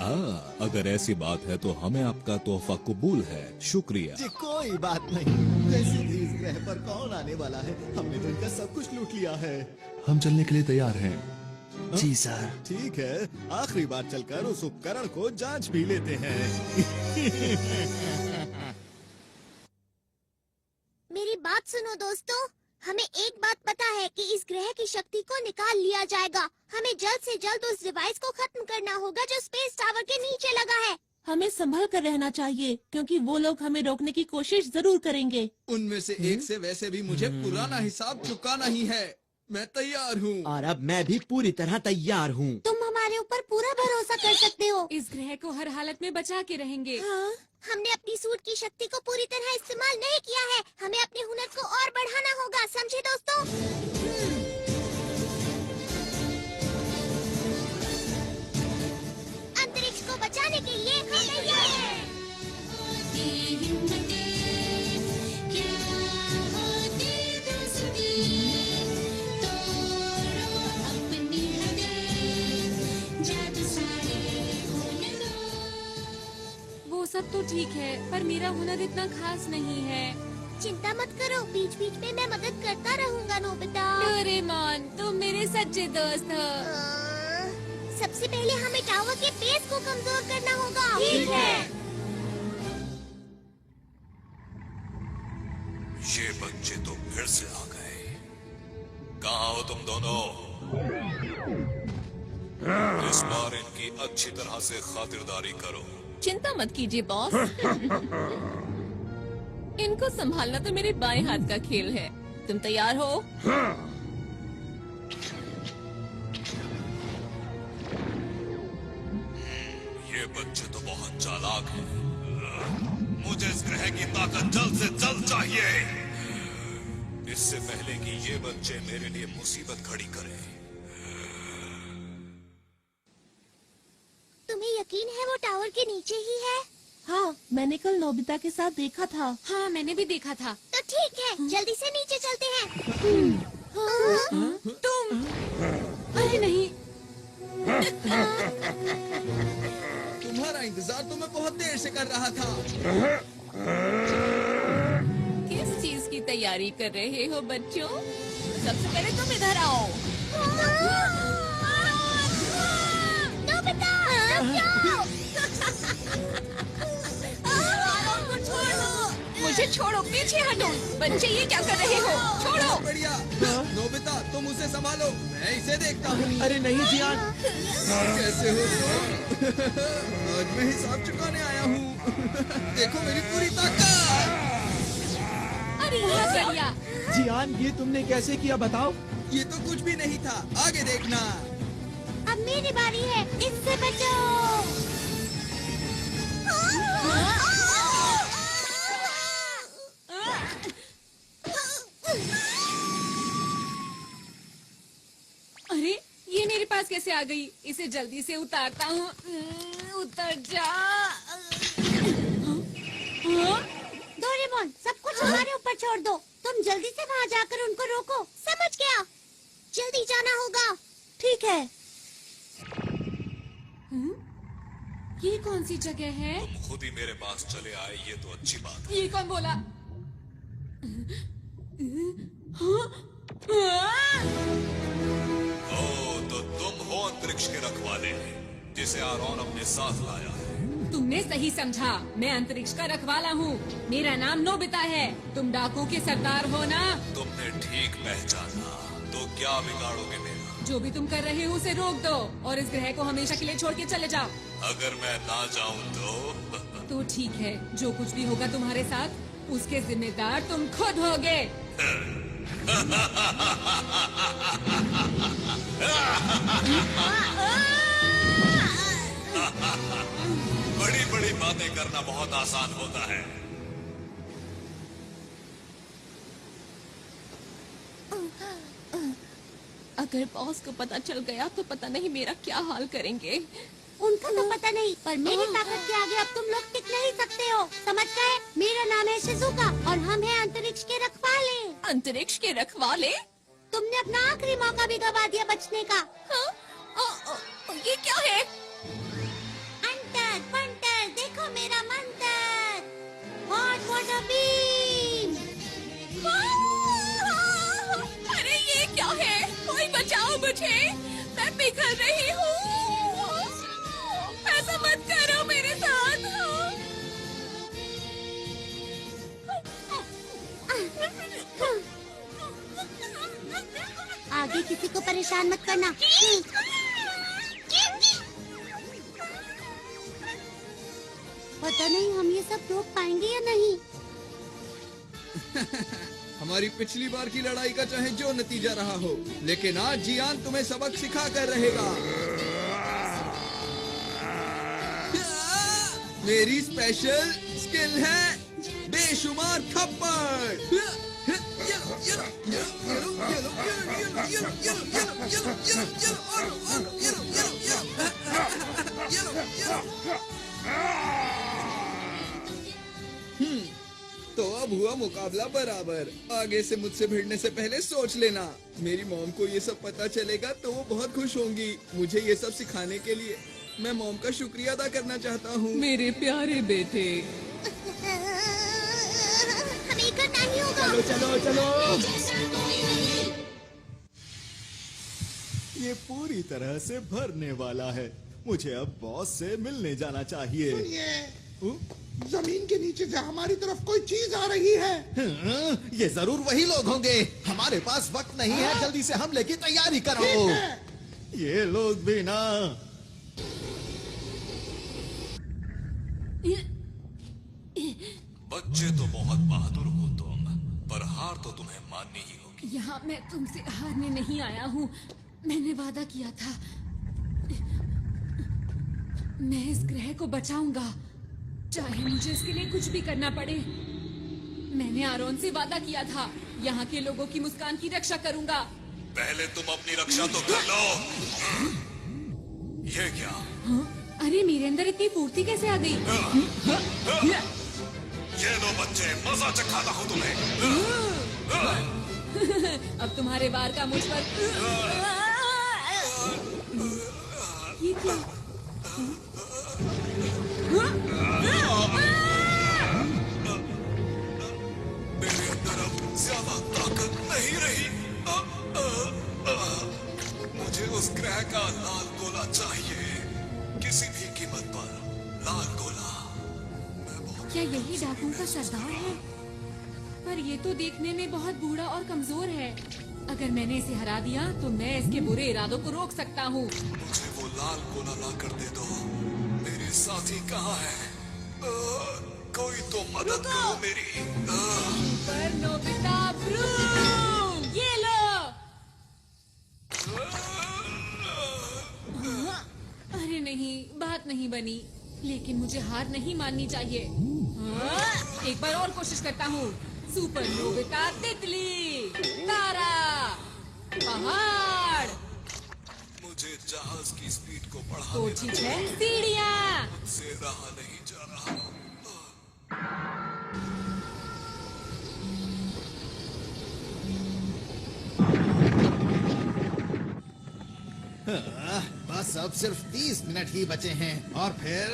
अगर ऐसी बात है तो हमें आपका तोहफा कबूल है। शुक्रिया। जी कोई बात नहीं। वैसे भी इस ग्रह पर कौन आने वाला है? हमने तो इनका सब कुछ लूट लिया है। हम चलने के लिए तैयार हैं। जी सर। ठीक है, आखिरी बार चलकर उस उपकरण को जांच भी लेते हैं। मेरी बात सुनो दोस्तों, हमें एक बात पता है कि इस ग्रह की शक्ति को निकाल लिया जाएगा। हमें जल्द से जल्द उस डिवाइस को खत्म करना होगा जो स्पेस टावर के नीचे लगा है। हमें संभल कर रहना चाहिए, क्योंकि वो लोग हमें रोकने की कोशिश जरूर करेंगे। उनमें से एक से वैसे भी मुझे पुराना हिसाब चुकाना ही है। मैं तैयार हूँ। और अब मैं भी पूरी तरह तैयार हूँ। तुम हमारे ऊपर पूरा भरोसा कर सकते हो। इस ग्रह को हर हालत में बचा के रहेंगे। हाँ, हमने अपनी सूट की शक्ति को पूरी तरह इस्तेमाल नहीं किया है। हमें अपने हुनर को और बढ़ाना होगा, समझे दोस्तों? अंतरिक्ष को बचाने के लिए हम तैयार हैं। वो सब तो ठीक है, पर मेरा हुनर इतना खास नहीं है। चिंता मत करो, बीच बीच में मैं मदद करता रहूंगा नोबिता। डोरेमोन, तुम मेरे सच्चे दोस्त हो। सबसे पहले हमें टावर के बेस को कमजोर करना होगा। ठीक है। ये बच्चे तो फिर से आ गए। कहाँ हो तुम दोनों? इस बार इनकी अच्छी तरह से खातिरदारी करो। चिंता मत कीजिए बॉस। इनको संभालना तो मेरे बाएं हाथ का खेल है। तुम तैयार हो? ये बच्चे तो बहुत चालाक हैं। मुझे इस ग्रह की ताकत जल्द से जल्द चाहिए, इससे पहले कि ये बच्चे मेरे लिए मुसीबत खड़ी करें। तुम्हें यकीन है वो टावर के नीचे ही है? हाँ, मैंने कल नोबिता के साथ देखा था। हाँ, मैंने भी देखा था। तो ठीक है, जल्दी से नीचे चलते हैं। तुम? अरे नहीं। तुम्हारा इंतजार तो मैं बहुत देर से कर रहा था। किस चीज की तैयारी कर रहे हो बच्चों? सबसे पहले तुम इधर आओ। नोबिता, रुक जाओ। मुझे मुझे छोड़ो, पीछे हटो। बच्चे ये क्या कर रहे हो? छोड़ो। बढ़िया। नोबिता तुम उसे संभालो, मैं इसे देखता हूँ। अरे नहीं जियान, कैसे हो तुम? आज मैं हिसाब चुकाने आया हूँ। देखो मेरी पूरी ताकत। अरे क्या कर लिया? जियान ये तुमने कैसे किया बताओ? ये तो कुछ भी नहीं था, आगे देखना। अब मेरी बारी है, इससे बचो। अरे ये मेरे पास कैसे आ गई? इसे जल्दी से उतारता हूँ। उतर जा। डोरेमोन, सब कुछ हमारे ऊपर छोड़ दो। तुम जल्दी से वहाँ जाकर उनको रोको, समझ गया? जल्दी जाना होगा। ठीक है। ये कौन सी जगह है? तुम खुद ही मेरे पास चले आए, ये तो अच्छी बात है। ये कौन बोला? ओ, तो तुम हो अंतरिक्ष के रखवाले, जिसे आरोन अपने साथ लाया है। तुमने सही समझा, मैं अंतरिक्ष का रखवाला हूँ। मेरा नाम नोबिता है। तुम डाकुओं के सरदार हो ना? तुमने ठीक पहचाना। तो क्या बिगाड़ोगे मेरा? जो भी तुम कर रहे हो उसे रोक दो और इस ग्रह को हमेशा के लिए छोड़ के चले जाओ। अगर मैं ना जाऊं तो ठीक है, जो कुछ भी होगा तुम्हारे साथ उसके जिम्मेदार तुम खुद होगे। बड़ी बड़ी बातें करना बहुत आसान होता है। अगर बॉस को पता चल गया तो पता नहीं मेरा क्या हाल करेंगे। उनका तो पता नहीं, पर मेरी ताकत के आगे अब तुम लोग टिक नहीं सकते हो, समझ गए? मेरा नाम है शिजुका और हम हैं अंतरिक्ष के रखवाले। अंतरिक्ष के रखवाले? तुमने अपना आखिरी मौका भी गवा दिया बचने का। ये क्या है? अंतर पंटर, देखो मेरा मंत्र, हॉट वाटर बीम। अरे ये क्या है? कोई बचाओ मुझे, मैं पिघल रही हूँ। ऐसा मत करो मेरे साथ। आगे किसी को परेशान मत करना। पता नहीं हम ये सब रोक पाएंगे या नहीं। हमारी पिछली बार की लड़ाई का चाहे जो नतीजा रहा हो, लेकिन आज जियान तुम्हें सबक सिखा कर रहेगा। मेरी स्पेशल स्किल है बेशुमार थप्पड़। तो अब हुआ मुकाबला बराबर। आगे से मुझसे भिड़ने से पहले सोच लेना। मेरी मॉम को ये सब पता चलेगा तो वो बहुत खुश होंगी। मुझे ये सब सिखाने के लिए मैं मॉम का शुक्रिया अदा करना चाहता हूँ। मेरे प्यारे बेटे, हमें करना ही होगा। चलो चलो चलो। ये पूरी तरह से भरने वाला है। मुझे अब बॉस से मिलने जाना चाहिए। जमीन के नीचे से हमारी तरफ कोई चीज आ रही है। ये जरूर वही लोग होंगे। हमारे पास वक्त नहीं है, जल्दी से हमले की तैयारी करो। ये लोग भी ना। बच्चे तो बहुत बहादुर हो तुम, पर हार तो तुम्हें माननी ही होगी। यहाँ मैं तुमसे हारने नहीं आया हूँ। मैंने वादा किया था, मैं इस ग्रह को बचाऊंगा, चाहे मुझे इसके लिए कुछ भी करना पड़े। मैंने आरोन से वादा किया था, यहाँ के लोगों की मुस्कान की रक्षा करूंगा। पहले तुम अपनी रक्षा तो कर लो। ये क्या? हाँ? अरे मेरे अंदर इतनी फुर्ती कैसे आ गई? ये लो बच्चे, मजा चखाता हूँ तुम्हें। अब तुम्हारे वार का मुझ पर ये क्या? मेरे अंदर अब ज्यादा ताकत नहीं रही। मुझे उस ग्रह का लाल गोला चाहिए, किसी भी कीमत पर लाल गोला। क्या यही डाकुओं का सरदार है? पर ये तो देखने में बहुत बूढ़ा और कमजोर है। अगर मैंने इसे हरा दिया तो मैं इसके बुरे इरादों को रोक सकता हूँ। मुझे वो लाल गोला ला कर दे दो। मेरे साथी कहाँ है? कोई तो मदद करो मेरी। पर नोबिता ब्रूम, ये लो। अरे नहीं, बात नहीं बनी, लेकिन मुझे हार नहीं माननी चाहिए। एक बार और कोशिश करता हूँ। सुपर नोबिता तितली, तारा, पहाड़। मुझे जहाज की स्पीड को तो बढ़ाने ठीक है, सीढ़ियाँ। से रहा नहीं जा रहा। बस अब सिर्फ 30 मिनट ही बचे हैं और फिर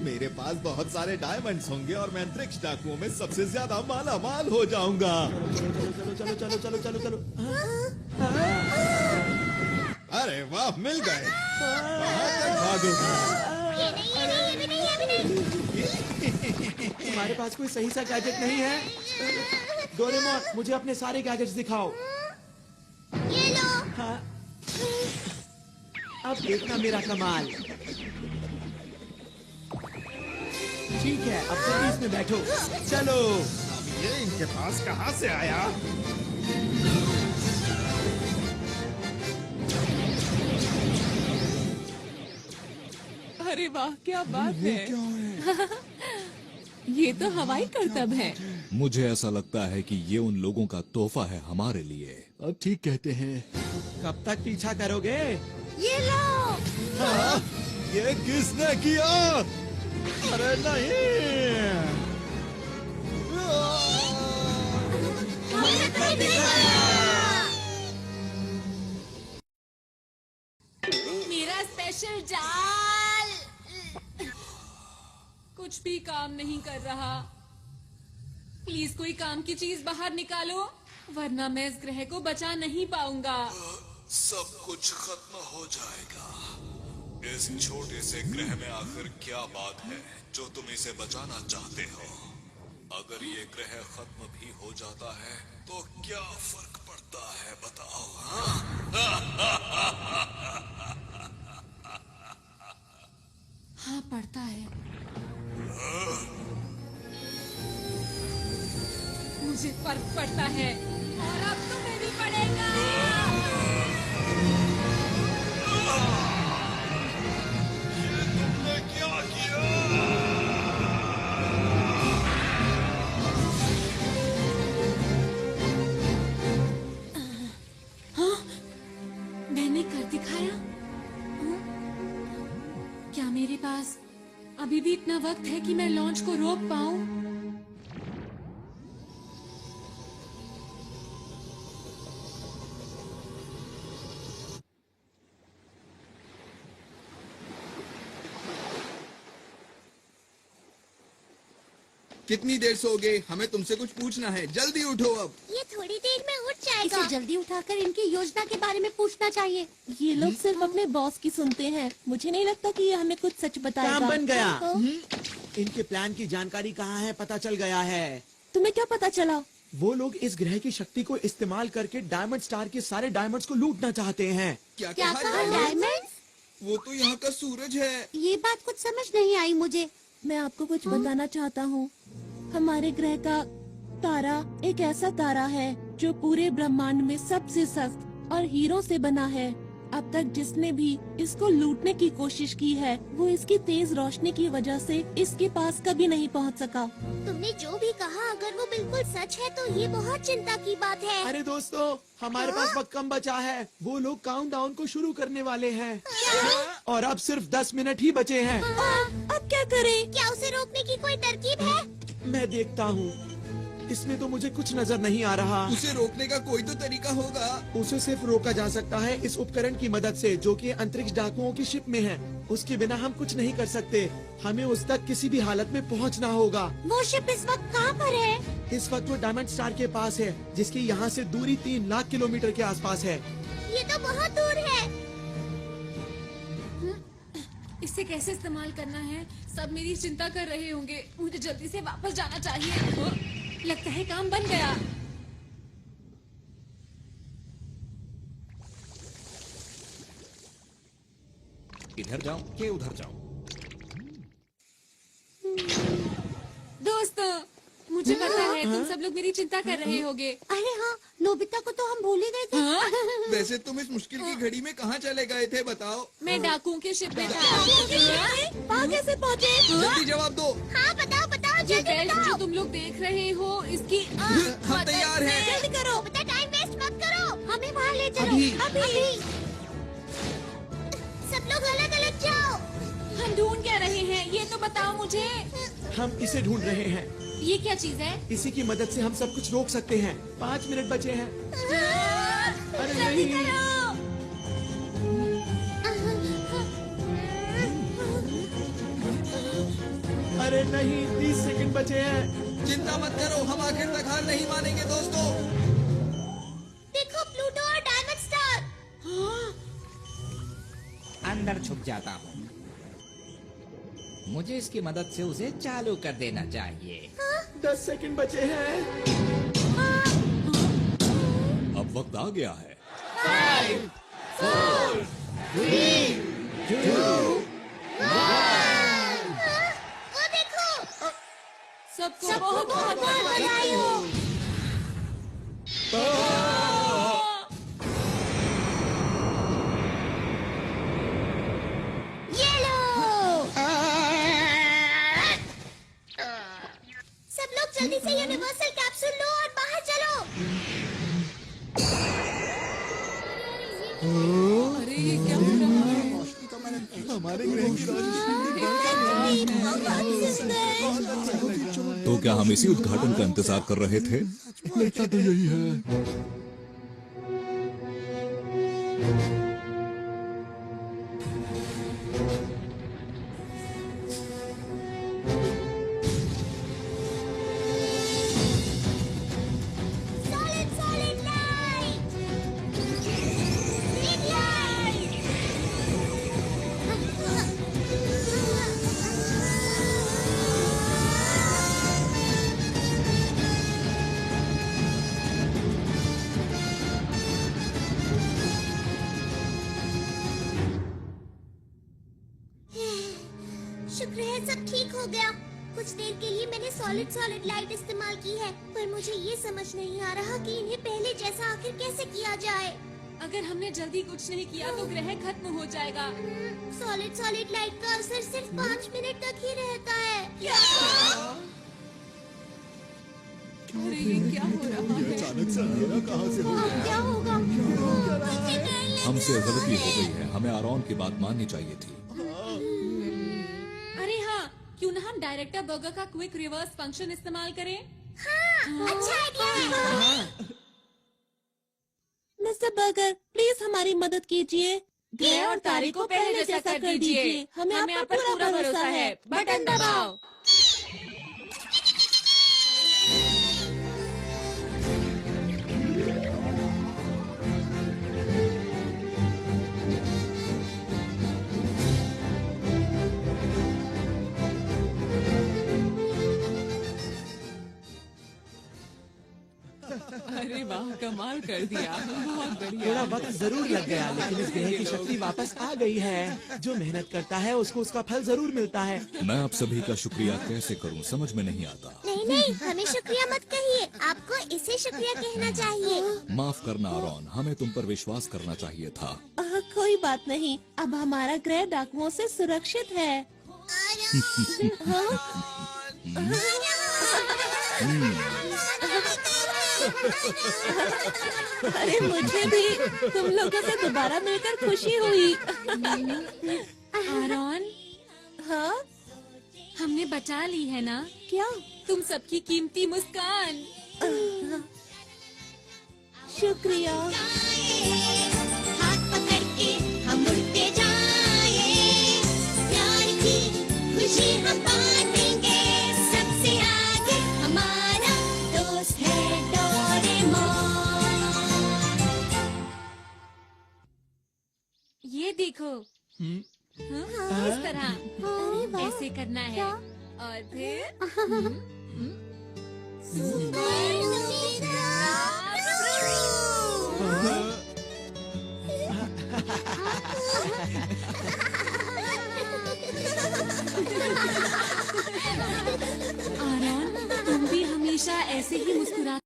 मेरे पास बहुत सारे डायमंड्स होंगे और मैं अंतरिक्ष डाकुओं में सबसे ज्यादा माला माल हो जाऊंगा। चलो चलो चलो चलो चलो चलो। अरे वाह, मिल गए। कहाँ तक भागोगे? तुम्हारे पास कोई सही सा गैजेट नहीं है? डोरेमोन, मुझे अपने सारे गैजेट्स दिखाओ। ये लो। हाँ। अब देखना मेरा कमाल। ठीक है, अब जल्दी इसमें बैठो। चलो। ये इनके पास कहाँ से आया? अरे वाह, क्या बात है। ये तो हवाई करतब है। मुझे ऐसा लगता है कि ये उन लोगों का तोहफा है हमारे लिए। अब ठीक कहते हैं। कब तक पीछा करोगे? ये लो। हाँ, ये किसने किया? अरे नहीं। मेरा स्पेशल जाल कुछ भी काम नहीं कर रहा। प्लीज कोई काम की चीज बाहर निकालो, वरना मैं इस ग्रह को बचा नहीं पाऊंगा। सब कुछ खत्म हो जाएगा। इस छोटे से ग्रह में आखिर क्या बात है जो तुम इसे बचाना चाहते हो? अगर ये ग्रह खत्म भी हो जाता है तो क्या फर्क पड़ता है, बताओ? हाँ, पड़ता है। मुझे फर्क पड़ता है और अब तुम्हें भी पड़ेगा। तुमने क्या किया? हाँ, मैंने कर दिखाया। क्या मेरे पास अभी भी इतना वक्त है कि मैं लॉन्च को रोक पाऊं? कितनी देर सोगे? हमें तुमसे कुछ पूछना है, जल्दी उठो अब। ये थोड़ी देर में उठ जाएगा। इसे जल्दी उठाकर इनकी योजना के बारे में पूछना चाहिए। ये लोग सिर्फ अपने बॉस की सुनते हैं। मुझे नहीं लगता कि ये हमें कुछ सच बताएगा। काम बन गया। हाँ? इनके प्लान की जानकारी कहाँ है पता चल गया है। तुम्हें क्या पता चला? वो लोग इस ग्रह की शक्ति को इस्तेमाल करके डायमंड स्टार के सारे डायमंड्स को लूटना चाहते हैं। क्या क्या कहा? डायमंड्स? वो तो यहाँ का सूरज है। ये बात कुछ समझ नहीं आई मुझे। मैं आपको कुछ बताना चाहता हूँ। हमारे ग्रह का तारा एक ऐसा तारा है जो पूरे ब्रह्मांड में सबसे सख्त और हीरों से बना है। अब तक जिसने भी इसको लूटने की कोशिश की है वो इसकी तेज रोशनी की वजह से इसके पास कभी नहीं पहुंच सका। तुमने जो भी कहा अगर वो बिल्कुल सच है तो ये बहुत चिंता की बात है। अरे दोस्तों, हमारे पास वक्त कम बचा है। वो लोग काउंटडाउन को शुरू करने वाले हैं और अब सिर्फ 10 मिनट ही बचे हैं। अब क्या करें? क्या उसे रोकने की कोई तरकीब है? मैं देखता हूँ। इसमें तो मुझे कुछ नजर नहीं आ रहा। उसे रोकने का कोई तो तरीका होगा। उसे सिर्फ रोका जा सकता है इस उपकरण की मदद से जो कि अंतरिक्ष डाकुओं की शिप में है। उसके बिना हम कुछ नहीं कर सकते। हमें उस तक किसी भी हालत में पहुंचना होगा। वो शिप इस वक्त कहाँ पर है? इस वक्त वो डायमंड स्टार के पास है, जिसकी यहाँ से दूरी 3 लाख किलोमीटर के आसपास है। ये तो बहुत दूर है। इसे कैसे इस्तेमाल करना है? सब मेरी चिंता कर रहे होंगे। मुझे जल्दी से वापस जाना चाहिए। लगता है काम बन गया। इधर जाओ के उधर जाओ। दोस्तों, मुझे पता है तुम सब लोग मेरी चिंता कर रहे होगे। अरे हाँ, नोबिता को तो हम भूल ही गए थे। वैसे तुम इस मुश्किल की घड़ी में कहाँ चले गए थे बताओ? मैं डाकुओं के शिप में था। वहाँ कैसे पहुँचे? जल्दी जवाब दो। हाँ बताओ बताओ ये जल्दी बेल्ट बताओ। जो तुम लोग देख रहे हो, इसकी हम तैयार हैं। जल्दी करो, बता टाइम वेस्ट मत करो। हमें वहाँ ले चलो। अभी। अभी। सब लोग अलग अलग जाओ। हम ढूंढ क्या रहे हैं? ये तो बताओ मुझे। हम इसे ढूंढ रहे हैं। ये क्या चीज है? इसी की मदद से हम सब कुछ रोक सकते हैं। 5 मिनट बचे हैं। अरे नहीं। अरे नहीं, 30 सेकंड बचे हैं। चिंता मत करो, हम आखिर तक हार नहीं मानेंगे दोस्तों। देखो प्लूटो और डायमंड स्टार। अंदर छुप जाता हूँ। मुझे इसकी मदद से उसे चालू कर देना चाहिए। 10 सेकंड बचे हैं। अब वक्त आ गया है। 5, 4, 3, 2, 1। वो देखो। सबको बहुत बहुत बधाई हो। ये लो। सब लोग जल्दी से यूनिवर्सल कैप्सूल लो और बाहर चलो। अरे ये क्या हो रहा है? हमारे ग्रह की रोशनी तो क्या हम इसी उद्घाटन का इंतजार कर रहे थे? लगता तो यही है। Solid, solid light. Big light. शुक्र है सब ठीक हो गया। कुछ देर के लिए मैंने सॉलिड लाइट इस्तेमाल की है, पर मुझे ये समझ नहीं आ रहा कि इन्हें पहले जैसा आखिर कैसे किया जाए। अगर हमने जल्दी कुछ नहीं किया तो ग्रह खत्म हो जाएगा। सॉलिड लाइट का असर सिर्फ 5 मिनट तक ही रहता है। अरे ये क्या हो रहा है? अचानक से अंधेरा कहाँ से हो गया? क्या होगा? हमसे गलती हो गई है। हमें आरॉन की बात माननी चाहिए थी। अरे हाँ, क्यों ना हम डायरेक्टर बर्गर का क्विक रिवर्स फंक्शन इस्तेमाल करें? अच्छा आइडिया है। मिस्टर बर्गर, प्लीज हमारी मदद कीजिए। ग्रह और तारे को पहले जैसा कर दीजिए। हमें आप पर पूरा भरोसा है। बटन दबाओ। अरे वाह, कमाल कर दिया। बहुत बढ़िया। थोड़ा वक्त जरूर लग गया, लेकिन इस ग्रह की शक्ति वापस आ गई है। जो मेहनत करता है उसको उसका फल जरूर मिलता है। मैं आप सभी का शुक्रिया कैसे करूं, समझ में नहीं आता। नहीं, हमें शुक्रिया मत कहिए। आपको इसे शुक्रिया कहना चाहिए। माफ करना आरॉन, हमें तुम पर विश्वास करना चाहिए था। कोई बात नहीं, अब हमारा ग्रह डाकुओं से सुरक्षित है। अरे मुझे भी तुम लोगों से दोबारा मिलकर खुशी हुई। आरॉन, हाँ, हमने बचा ली है ना? क्या? तुम सबकी कीमती मुस्कान। शुक्रिया। हाथ पकड़ के हम उड़ते जाएं, प्यार की खुशी हम बांटेंगे। सबसे आगे हमारा दोस्त है डोरेमोन। ये देखो। हाँ, इस तरह ऐसे करना है और फिर आरॉन, तुम भी हमेशा ऐसे ही मुस्कुरा